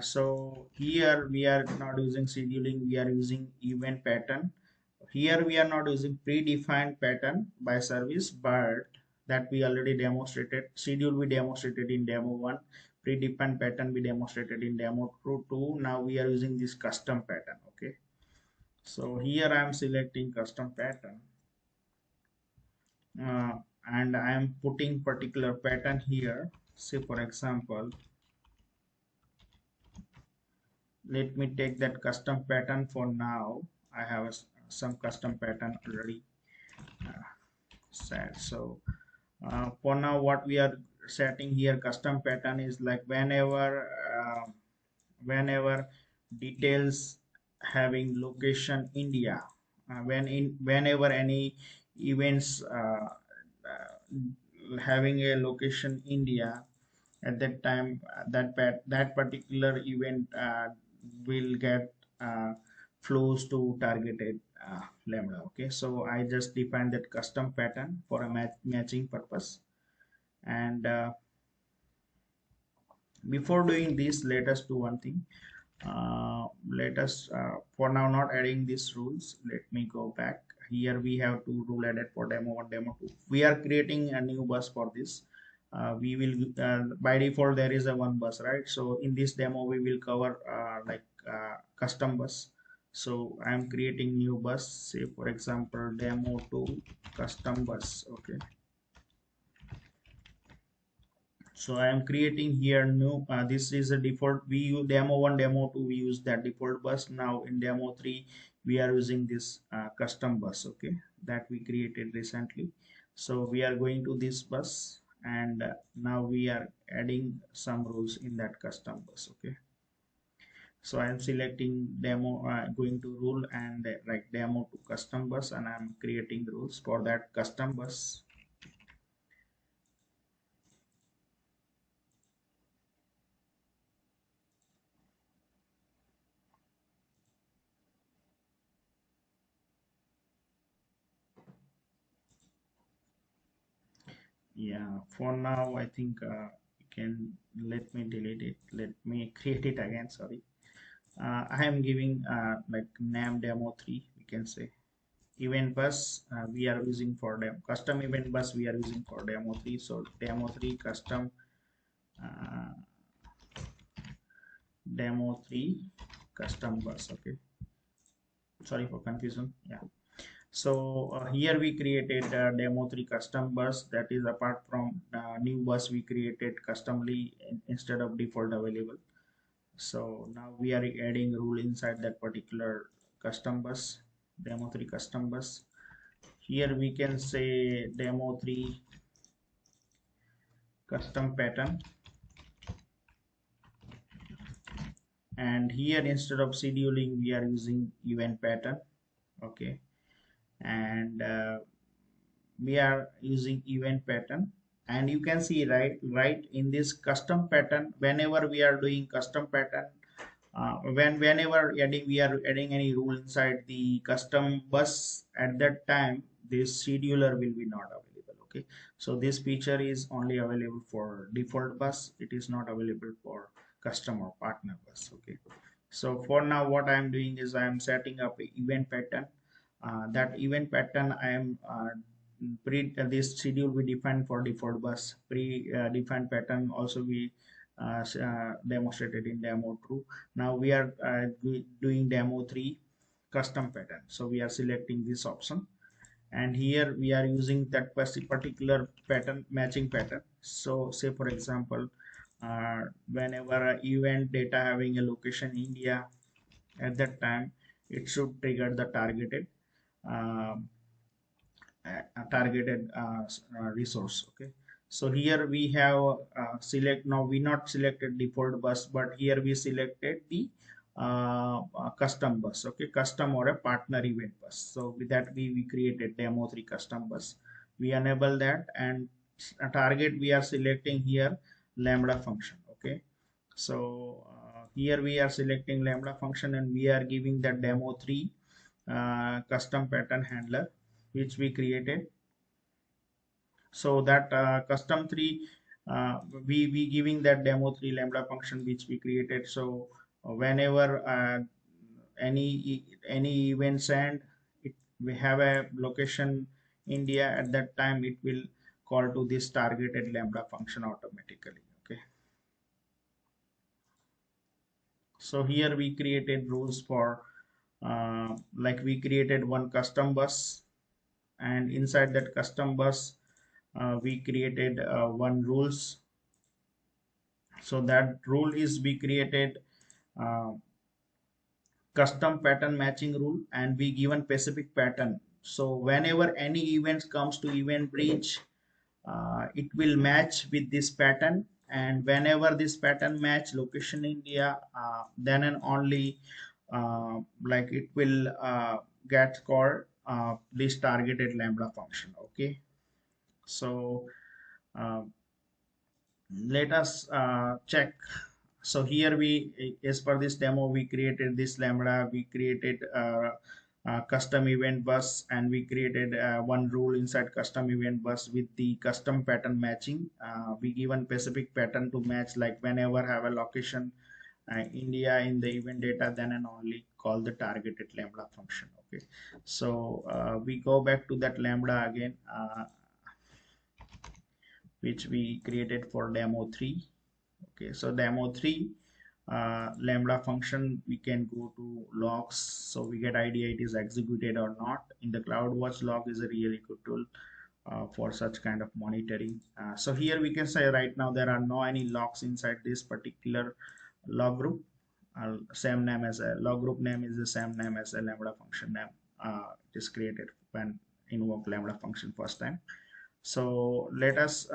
Speaker 1: So here we are not using scheduling, we are using event pattern. Here we are not using predefined pattern by service, but that we already demonstrated. Schedule we demonstrated in demo 1, predefined pattern we demonstrated in demo 2. Now we are using this custom pattern. Okay, so here I am selecting custom pattern, uh, and I am putting particular pattern here. Say for example, let me take that custom pattern for now. I have some custom pattern already uh, set. So for now what we are setting here custom pattern is like whenever details having location India, whenever any events having a location India, at that time that particular event will get flows to targeted lambda. Okay, so I just defined that custom pattern for a matching purpose. And before doing this, let us do one thing. Let us for now not adding these rules. Let me go back. Here we have two rule added for demo 1, demo 2. We are creating a new bus for this. We will by default there is a one bus, right? So in this demo we will cover custom bus. So I am creating new bus, say for example demo 2 custom bus. Okay, so I am creating here new this is a default. We use demo 1, demo 2, we use that default bus. Now in demo 3 we are using this custom bus, okay, that we created recently. So we are going to this bus, and now we are adding some rules in that custom bus. Okay, so I am selecting demo, going to rule and like demo to custom bus, and I'm creating rules for that custom bus. Yeah, for now I think you can let me delete it. Let me create it again. Sorry. I am giving like name demo 3. We can say event bus we are using for them. Custom event bus we are using for demo 3. So demo 3 custom uh, demo 3 custom bus. Okay. Sorry for confusion. Yeah. So here we created demo 3 custom bus, that is apart from new bus we created customly instead of default available. So now we are adding rule inside that particular custom bus, demo 3 custom bus. Here we can say demo 3 custom pattern, and here instead of scheduling we are using event pattern. Okay, and we are using event pattern. And you can see right in this custom pattern, whenever we are doing custom pattern, whenever we are adding any rule inside the custom bus, at that time this scheduler will be not available. Okay, so this feature is only available for default bus, it is not available for custom or partner bus. Okay, so for now what I am doing is I am setting up a event pattern. That event pattern I am this schedule we define for default bus, pre defined pattern also we demonstrated in demo 2. Now we are doing demo 3, custom pattern. So we are selecting this option, and here we are using that particular pattern, matching pattern. So say for example, whenever a event data having a location India, at that time it should trigger the um, targeted resource. Okay, so here we have select, now we not selected default bus, but here we selected the custom bus. Okay, custom or a partner event bus. So with that we created demo 3 custom bus. We enable that, and a target we are selecting here lambda function. Okay, so here we are selecting lambda function, and we are giving that demo 3 custom pattern handler which we created. So that custom 3, we giving that demo 3 lambda function which we created. So whenever any event send, it we have a location India, at that time it will call to this targeted lambda function automatically. Okay, so here we created rules for like we created one custom bus, and inside that custom bus we created one rules. So that rule is we created uh, custom pattern matching rule, and we given specific pattern. So whenever any event comes to EventBridge, it will match with this pattern, and whenever this pattern match location India, then and only like it will get called this targeted lambda function. Okay, so uh, let us check. So here we, as per this demo, we created this lambda, we created custom event bus, and we created one rule inside custom event bus with the custom pattern matching. We given specific pattern to match, like whenever have a location India in the event data, then and only call the targeted lambda function. Okay, so we go back to that lambda again, which we created for demo 3. Okay, so demo 3 lambda function, we can go to logs, so we get idea it is executed or not. In the CloudWatch, log is a really good tool for such kind of monitoring. So here we can say right now there are no any logs inside this particular log group. Same name as a log group name is the same name as a lambda function name. It is created when invoke lambda function first time. So let us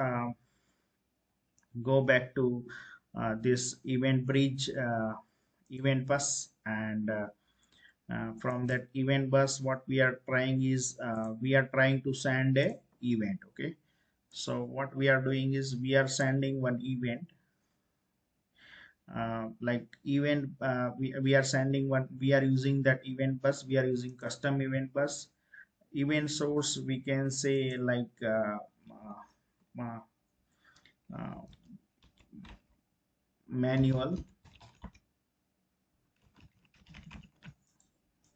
Speaker 1: go back to this EventBridge event bus, and from that event bus what we are trying is we are trying to send a event. Okay, so what we are doing is we are sending one event, like event we are sending one, we are using that event bus, we are using custom event bus. Event source we can say like uh, uh, manual.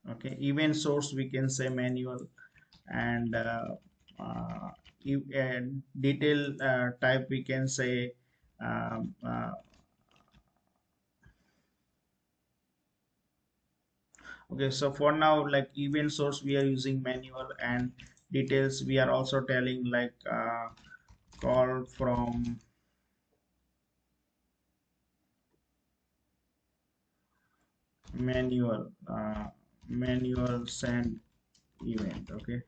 Speaker 1: Okay, event source we can say manual, and uh, detail type we can say um, uh, okay. So for now, like event source we are using manual, and details we are also telling like call from manual send event. Okay,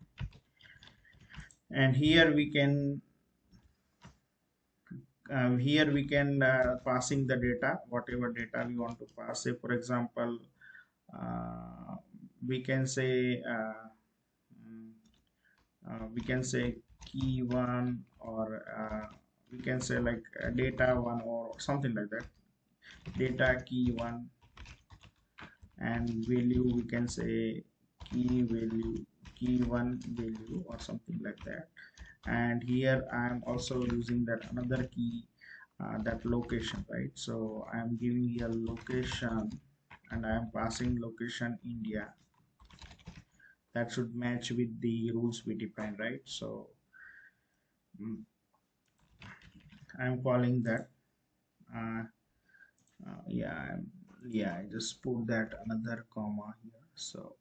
Speaker 1: and here we can passing the data, whatever data we want to pass. Say for example, uh, we can say mm, we can say key one, or we can say like data one or something like that, data key one, and value we can say key value, key one value or something like that. And here I am also using that another key, that location, right? So I am giving here location, and I am passing location India. That should match with the rules we define, right? So mm, I am calling that uh, yeah, yeah, I just put that another comma here, so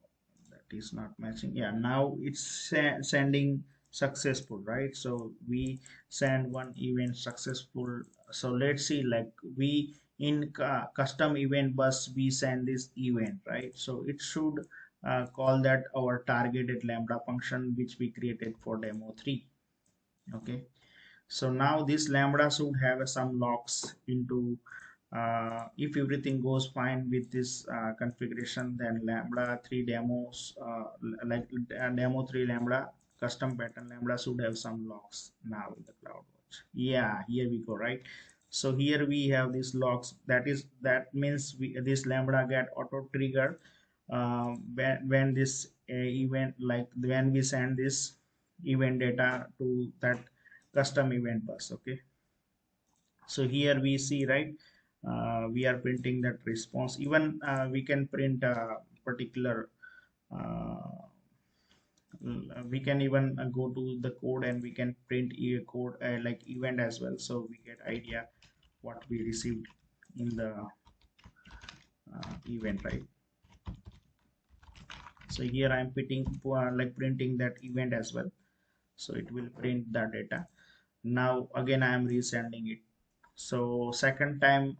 Speaker 1: that is not matching. Yeah, now it's sending successful, right? So we send one event successful. So let's see, like we in custom event bus we send this event, right? So it should call that our targeted lambda function which we created for demo 3. Okay, so now this lambda should have some locks into if everything goes fine with this configuration, then lambda 3 demos like demo 3 lambda custom pattern lambda should have some locks now in the CloudWatch. Yeah, here we go, right? So here we have these locks, that means this lambda get auto trigger when this event, like when we send this event data to that custom event bus. Okay, so here we see, right, we are printing that response. Even we can print a particular we can even go to the code and we can print a code like event as well, so we get idea what we received in the event, right? So here I am putting like printing that event as well, so it will print the data. Now again I am resending it. So second time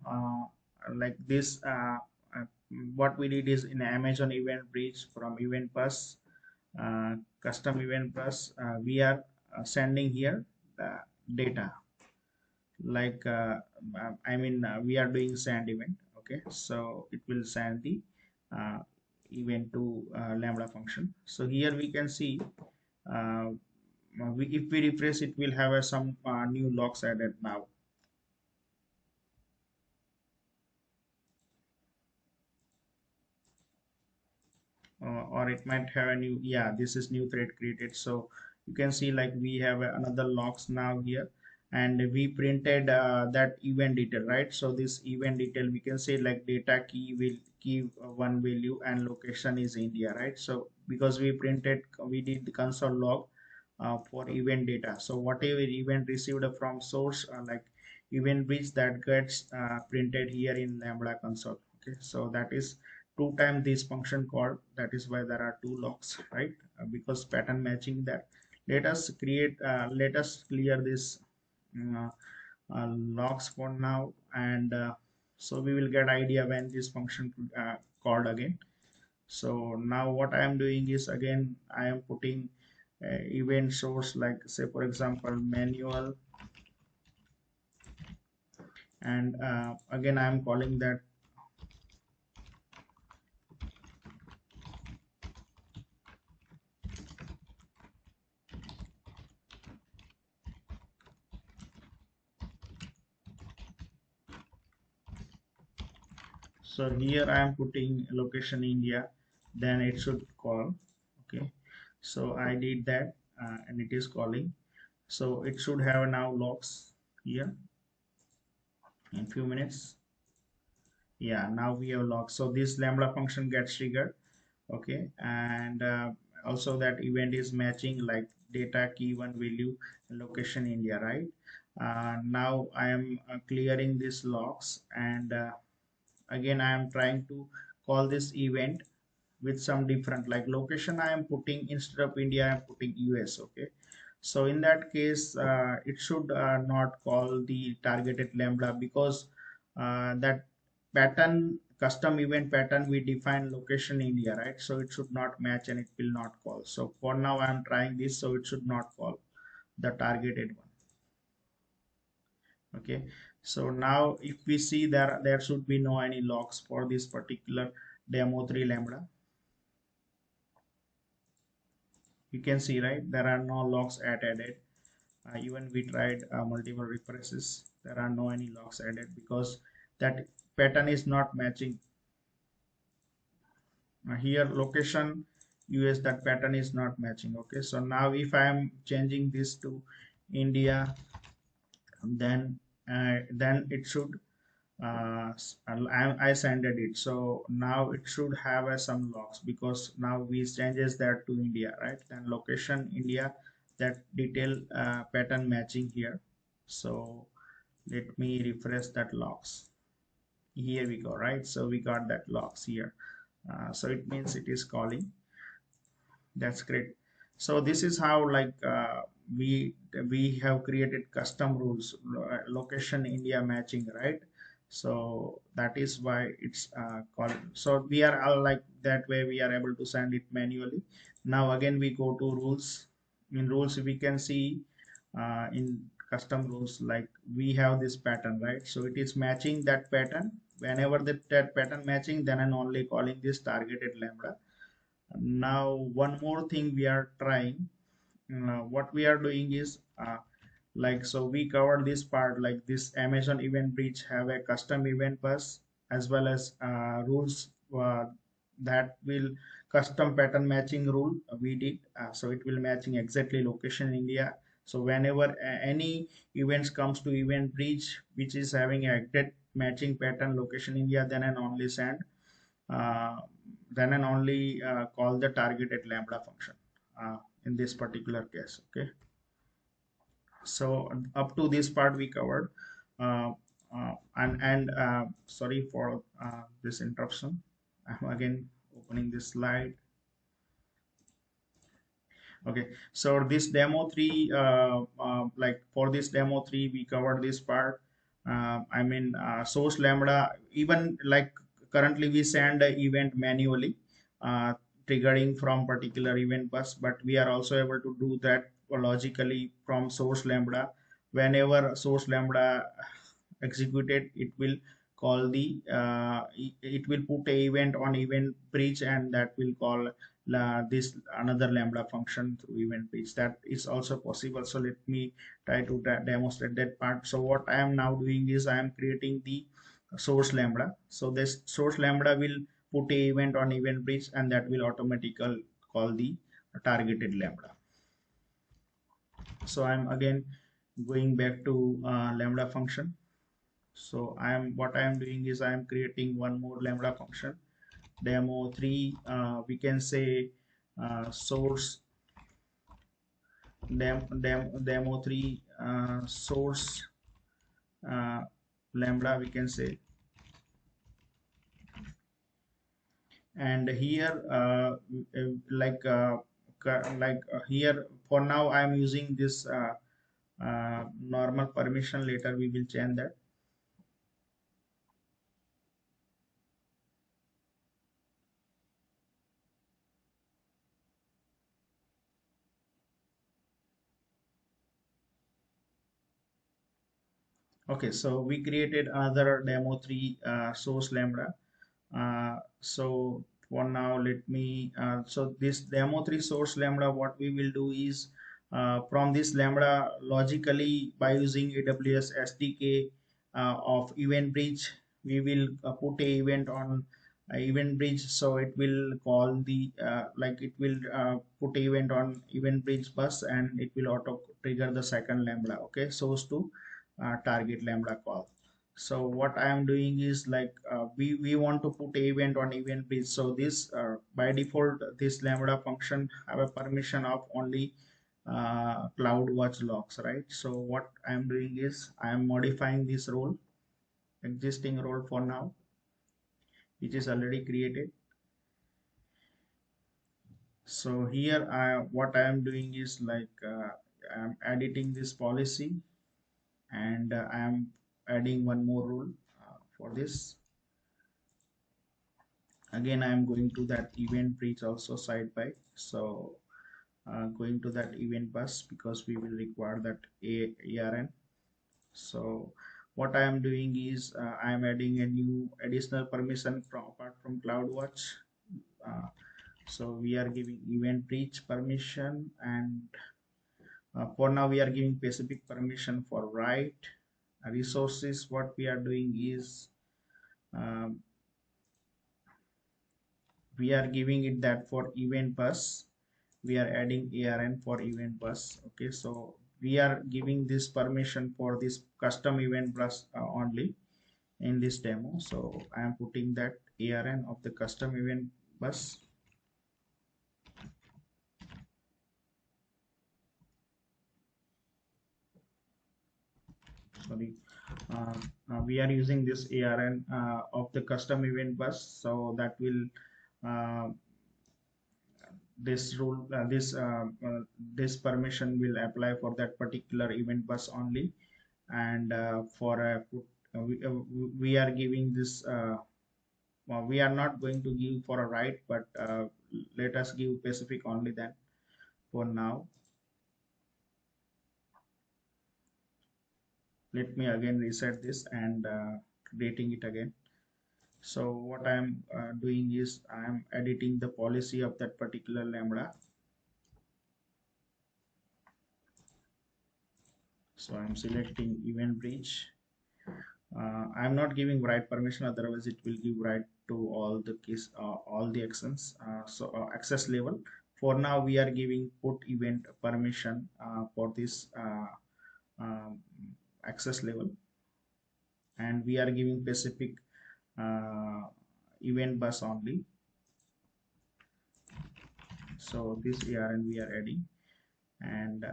Speaker 1: like this what we did is in Amazon EventBridge from event bus custom event bus we are sending here the data, like I mean we are doing send event. Okay, so it will send the uh, event to lambda function. So here we can see uh, if we refresh it will have some new logs added now. Or it might have a new, yeah, this is new thread created. So you can see like we have another logs now here, and we printed that event detail, right? So this event detail we can say like data key will key one value and location is India, right? So because we did the console log for event data, so whatever event received from source like event bridge, that gets printed here in lambda console. Okay, so that is two times this function called, that is why there are two locks, right? Because pattern matching that. Let us clear this uh, locks for now, and so we will get idea when this function called again. So now what I am doing is, again I am putting event source, like say for example manual, and again I am calling that. So here I am putting location India, then it should call. Okay, so I did that and it is calling. So it should have now logs here in few minutes. Yeah, now we have logs. So this lambda function gets triggered. Okay, and also that event is matching like data key one value location India, right? Now I am clearing these logs, and again I am trying to call this event with some different, like location I am putting, instead of India I am putting US. Okay, so in that case it should not call the targeted lambda, because that pattern custom event pattern we define location India, right? So it should not match and it will not call. So for now I am trying this, so it should not call the targeted one. Okay, so now if we see there should be no any logs for this particular demo 3 lambda. You can see, right, there are no logs added. Even we tried multiple refreshes, there are no any logs added because that pattern is not matching. Here location US, that pattern is not matching. Okay, so now if I am changing this to India, then it should I sent it, so now it should have some logs, because now we changes that to India, right? Then location India, that detail pattern matching here. So Let me refresh that logs. Here we go, right? So we got that logs here. So it means it is calling. That's great. So this is how like we have created custom rules, location India matching, right? So that is why it's called. So we are all like that way we are able to send it manually. Now again we go to rules. In rules we can see in custom rules like we have this pattern, right? So it is matching that pattern. Whenever that pattern matching, then and only calling this targeted lambda. Now one more thing we are trying, what we are doing is like, so we covered this part, like this Amazon event bridge have a custom event bus as well as rules that will custom pattern matching rule we did. So it will matching exactly location India. So whenever any events comes to event bridge which is having a exact matching pattern location India, then and only send uh, then and only call the targeted lambda function in this particular case. Okay, so up to this part we covered. uh, and sorry for this interruption. I'm again opening this slide. Okay, so this demo 3, like for this demo 3 we covered this part. I mean source lambda, even like currently we send a event manually, uh, triggering from particular event bus, but we are also able to do that logically from source lambda. Whenever source lambda executed, it will call the it will put a event on event bridge, and that will call this another lambda function through event bridge. That is also possible. So let me try to demonstrate that part. So what I am now doing is I am creating the source lambda. So this source lambda will put a event on event bridge, and that will automatically call the targeted lambda. So I'm again going back to lambda function. So what I am doing is I am creating one more lambda function, demo 3. We can say source demo 3 source uh, lambda, we can say. And here like here for now I am using this normal permission. Later we will change that. Okay, so we created another demo 3 source lambda. So for now let me so this demo 3 source lambda, what we will do is from this lambda logically by using AWS SDK of EventBridge, we will put a event on EventBridge. So it will call the like it will put a event on EventBridge bus, and it will auto trigger the second lambda. Okay, source to target lambda call. So what I am doing is like we want to put event on event bridge. So this by default this lambda function have a permission of only CloudWatch logs, right? So what I am doing is I am modifying this role, existing role for now, which is already created. So here what I am doing is like I am editing this policy, and I am adding one more rule for this. Again I am going to that event bridge also side by. So going to that event bus because we will require that ARN. So what I am doing is I am adding a new additional permission from apart from CloudWatch. uh, so we are giving event bridge permission, and for now we are giving specific permission for write resources. What we are doing is um, we are giving it that for event bus we are adding ARN for event bus. Okay, so we are giving this permission for this custom event bus only in this demo. So I am putting that ARN of the custom event bus. sorry, uh, we are using this ARN of the custom event bus, so that will uh, this rule this permission will apply for that particular event bus only. And for we are giving this well, we are not going to give for a write, but let us give specific only then for now. Let me again reset this and creating it again. So what I'm doing is I'm editing the policy of that particular Lambda. So I'm selecting EventBridge. I'm not giving write permission, otherwise it will give write to all the case, all the actions. Access level. For now, we are giving put event permission for this um, access level, and we are giving specific uh, event bus only. So this ARN we are adding, and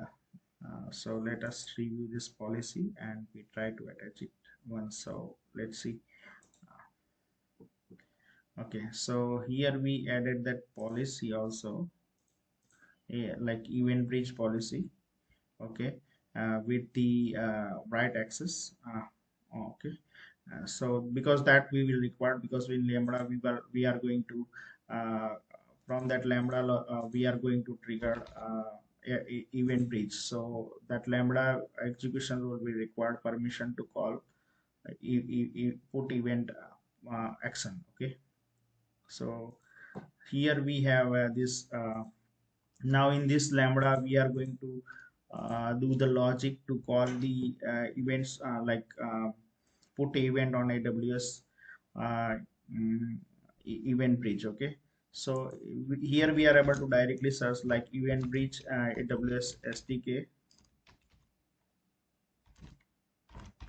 Speaker 1: so let us review this policy and we try to attach it once. So let's see. Okay, so here we added that policy also, like event bridge policy. Okay, with the write access. Okay, so because that we will require, because in Lambda we are going to from that Lambda we are going to trigger event bridge. So that Lambda execution will be required permission to call put event action. Okay, so here we have this now in this Lambda we are going to do the logic to call the events like put event on AWS uh, mm, event bridge. Okay, so here we are able to directly search like event bridge AWS SDK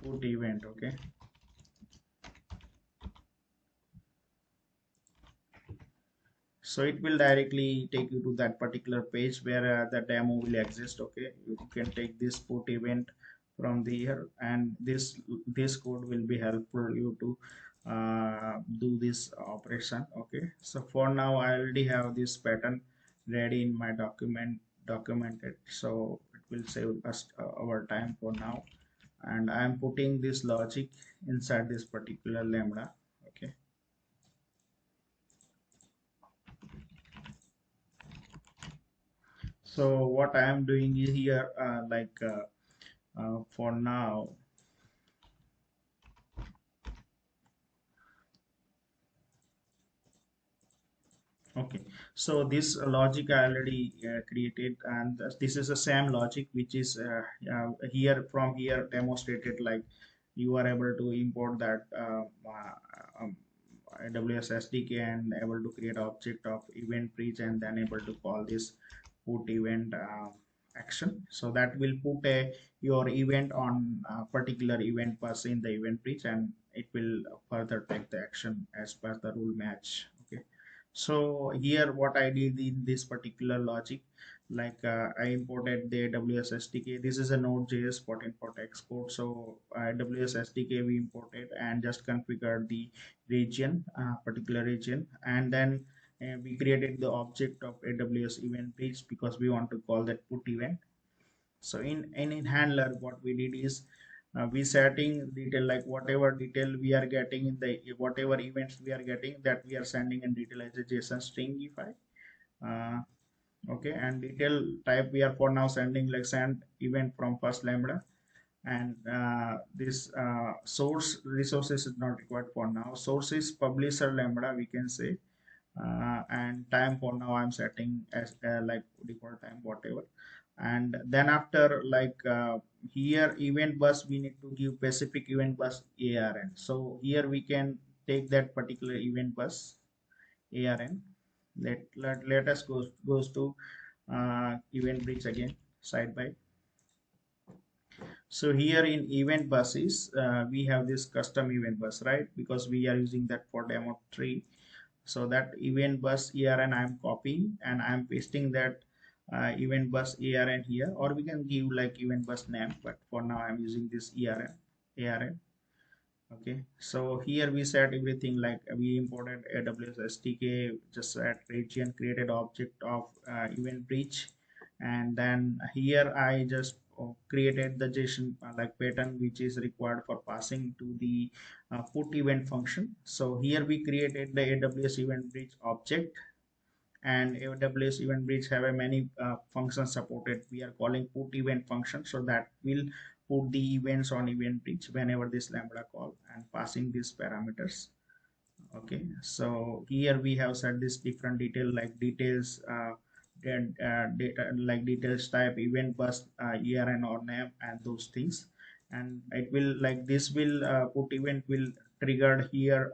Speaker 1: put event. Okay, so it will directly take you to that particular page where the demo will exist. Okay, you can take this put event from here, and this code will be helpful you to do this operation. Okay, so for now I already have this pattern ready in my documented, so it will save us our time for now. And I am putting this logic inside this particular Lambda. Okay, so what I am doing is here for now. Okay, so this logic I already created, and this is the same logic which is here from here demonstrated. Like you are able to import that AWS SDK and able to create object of event bridge, and then able to call this put event action. So that will put your event on a particular event bus in the event bridge, and it will further take the action as per the rule match. Okay, so here what I did in this particular logic, like I imported the AWS SDK. This is a Node.js port import export. So AWS SDK we imported and just configured the region, particular region, and then we created the object of AWS event bridge because we want to call that put event. So in handler, what we did is we setting detail, like whatever detail we are getting in the whatever events we are getting, that we are sending in detail as a JSON stringify. Uh, okay, and detail type we are for now sending like send event from first Lambda, and this source resources is not required for now. Source is publisher Lambda, we can say. And time for now I'm setting as like default time, whatever. And then after, like here event bus we need to give specific event bus ARN. So here we can take that particular event bus ARN. Let us goes to event bridge again side by. So here in event buses we have this custom event bus, right? Because we are using that for demo 3. So that event bus ARN I'm copying and I'm pasting that event bus ARN here, or we can give like event bus name, but for now I'm using this ARN. ARN. Okay, so here we set everything, like we imported AWS SDK, just set region, created object of EventBridge, and then here I just created the JSON like pattern which is required for passing to the put event function. So here we created the AWS EventBridge object, and AWS EventBridge have a many functions supported. We are calling put event function, so that will put the events on EventBridge whenever this Lambda call and passing these parameters. Okay, so here we have set this different detail like details, and data like details type, event bus, ERN or name, and those things. And it will like this will put event will triggered here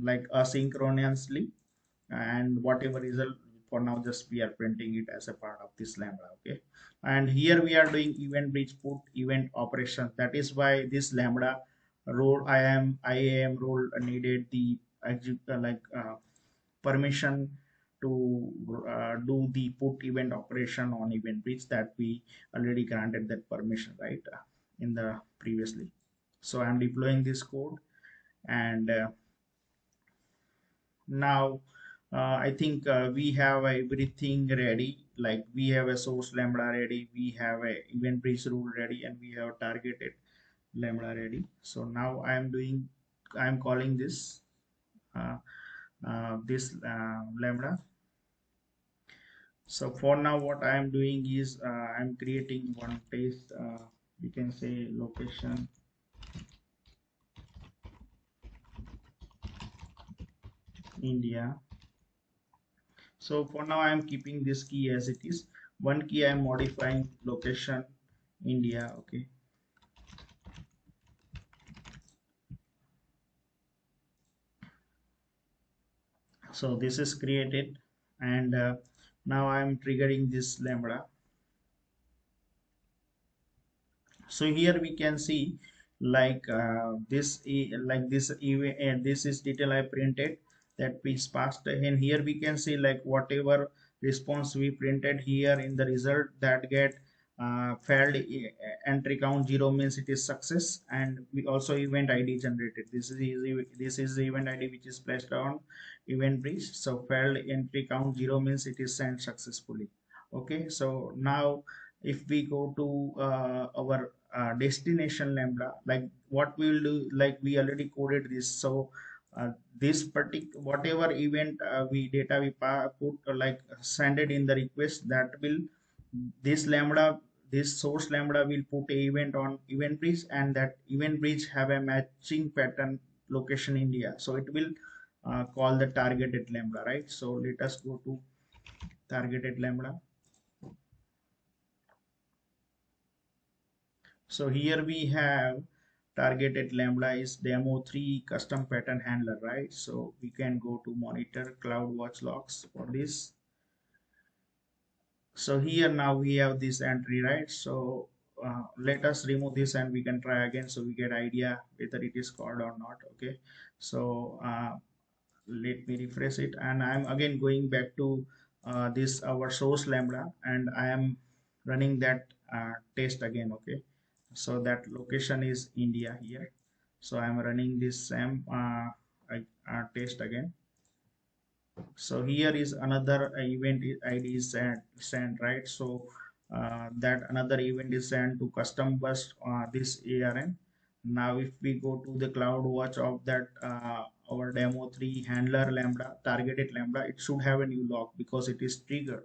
Speaker 1: like asynchronously, and whatever result for now just we are printing it as a part of this Lambda. Okay, and here we are doing event bridge put event operations. That is why this Lambda role IAM role needed the permission to do the put event operation on event bridge, that we already granted that permission, right, in the previously. So I'm deploying this code, and now I think we have everything ready, like we have a source Lambda ready, we have a event bridge rule ready, and we have targeted Lambda ready. So now I'm calling this Lambda. So for now what I am doing is I'm creating one test, we can say location India. So for now I am keeping this key as it is. One key I am modifying location India. Okay, so this is created, and now I am triggering this Lambda. So here we can see like this is detail I printed, that is passed, and here we can see like whatever response we printed here in the result that get failed entry count 0 means it is success, and we also event ID generated. This is the event ID which is placed on event bridge. So failed entry count 0 means it is sent successfully. Okay, so now if we go to our destination Lambda, like what we will do, like we already coded this. So this particular whatever event we data we put like send it in the request, that will this Lambda, this source Lambda will put a event on event bridge, and that event bridge have a matching pattern location India, so it will call the targeted Lambda, right? So let us go to targeted Lambda. So here we have targeted Lambda is demo 3 custom pattern handler, right? So we can go to monitor CloudWatch logs for this. So here now we have this entry, right? So let us remove this and we can try again, so we get idea whether it is called or not. Okay, so let me refresh it, and I'm again going back to this our source Lambda, and I am running that test again. Okay, so that location is India here, so I'm running this same test again. So here is another event ID is sent, right? So that another event is sent to custom bus this ARN. Now if we go to the CloudWatch of that our demo 3 handler Lambda, targeted Lambda, it should have a new log because it is triggered,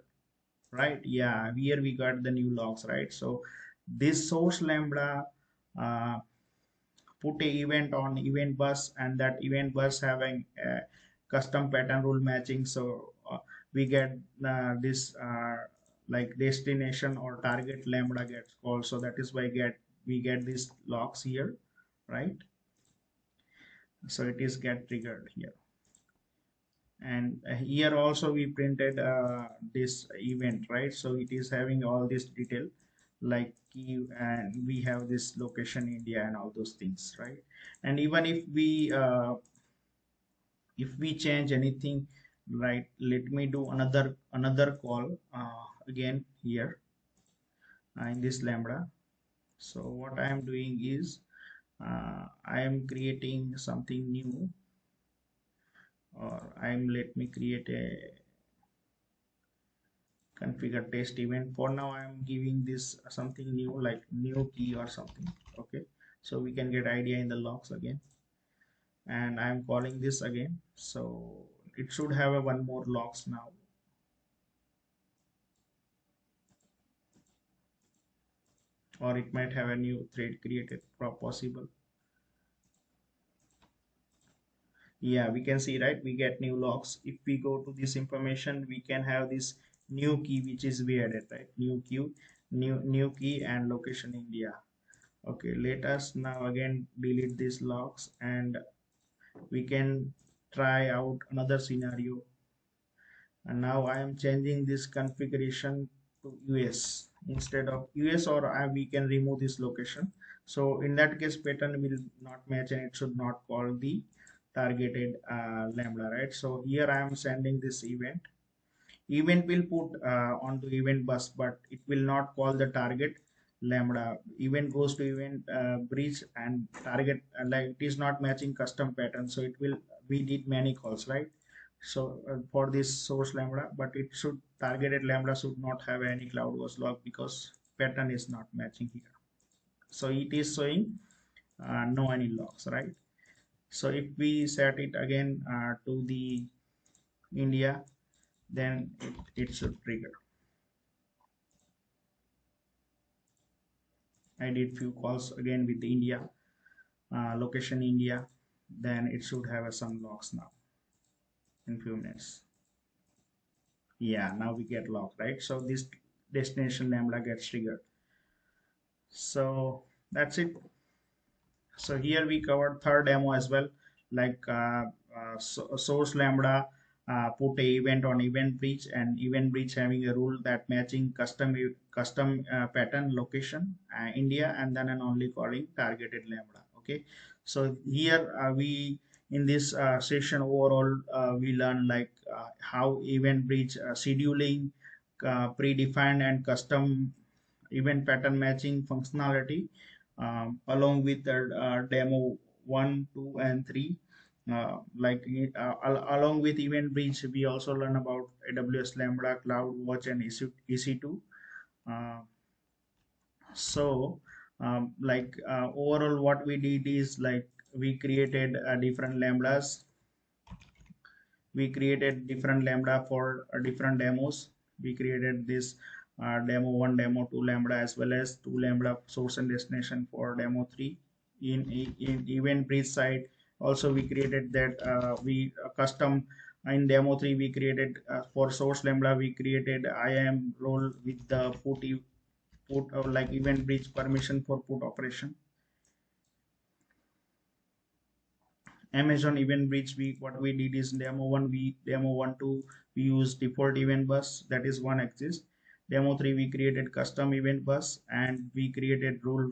Speaker 1: right? Yeah, here we got the new logs, right? So this source Lambda uh, put a event on event bus, and that event bus having a custom pattern rule matching. So we get this like destination or target Lambda gets called, so that is why we get these logs here, right? So it is get triggered here, and here also we printed this event, right? So it is having all this detail like key, and we have this location India and all those things, right? And even if we change anything, right, let me do another call again here in this Lambda. So what I am doing is I am creating something new, or let me create a configure test event. For now I am giving this something new like new key or something. Okay, so we can get idea in the logs again, and I am calling this again, so it should have a one more logs now, or it might have a new thread created possible. Yeah, we can see, right, we get new logs. If we go to this information, we can have this new key which is we added, right? New queue, new key and location India. Okay, let us now again delete these logs, and we can try out another scenario. And now I am changing this configuration to US instead of US, or we can remove this location. So in that case, pattern will not match and it should not call the targeted lambda, right? So here I am sending this event will put onto event bus, but it will not call the target lambda. Event goes to event bridge and target, like it is not matching custom pattern, so it will, we did many calls, right? So for this source lambda, but it should, targeted lambda should not have any CloudWatch log because pattern is not matching here. So it is showing no any logs, right? So if we set it again to the India, then it should trigger. I did few calls again with India, location India, then it should have some logs now in few minutes. Yeah, now we get log, right? So this destination lambda gets triggered. So that's it. So here we covered third demo as well, like source lambda put a event on EventBridge, and EventBridge having a rule that matching custom pattern location India, and then an only calling targeted lambda. Okay, so here we in this session overall we learn like how EventBridge scheduling, predefined and custom event pattern matching functionality, along with the demo 1, 2, and 3. Along with EventBridge, we also learn about AWS Lambda, CloudWatch, and EC2. Uh, so, overall, what we did is like we created different lambdas. We created different lambda for different demos. We created this demo 1, demo 2 lambda, as well as 2 lambda source and destination for demo 3. In event bridge side also we created that we custom in demo 3 we created for source lambda we created IAM role with the put or like event bridge permission for put operation. Amazon EventBridge, we what we did is demo 1 2 we use default event bus, that is one exists. Demo 3 we created custom event bus and we created rule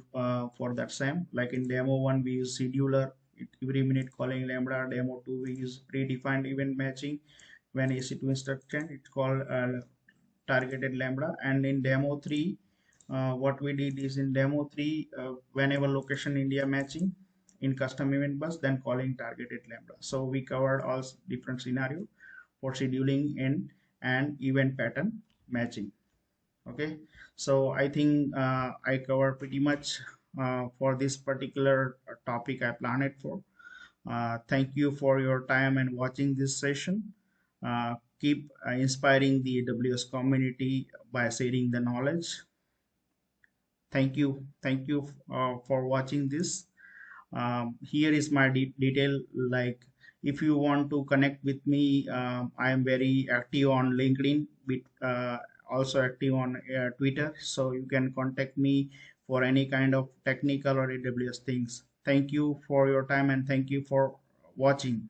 Speaker 1: for that same. Like in demo 1 we use scheduler, every minute calling lambda. Demo 2 we use predefined event matching. When EC2 instruction it's called targeted lambda. And in demo 3 what we did is in demo 3 whenever location India matching in custom event bus, then calling targeted lambda. So we covered all different scenario for scheduling in and event pattern matching. Okay, so I think I covered pretty much for this particular topic I planned it for. Thank you for your time and watching this session. Keep inspiring the AWS community by sharing the knowledge. Thank you for watching this. Here is my detail, like if you want to connect with me, I am very active on LinkedIn, with also active on Twitter, so you can contact me for any kind of technical or AWS things. Thank you for your time and thank you for watching.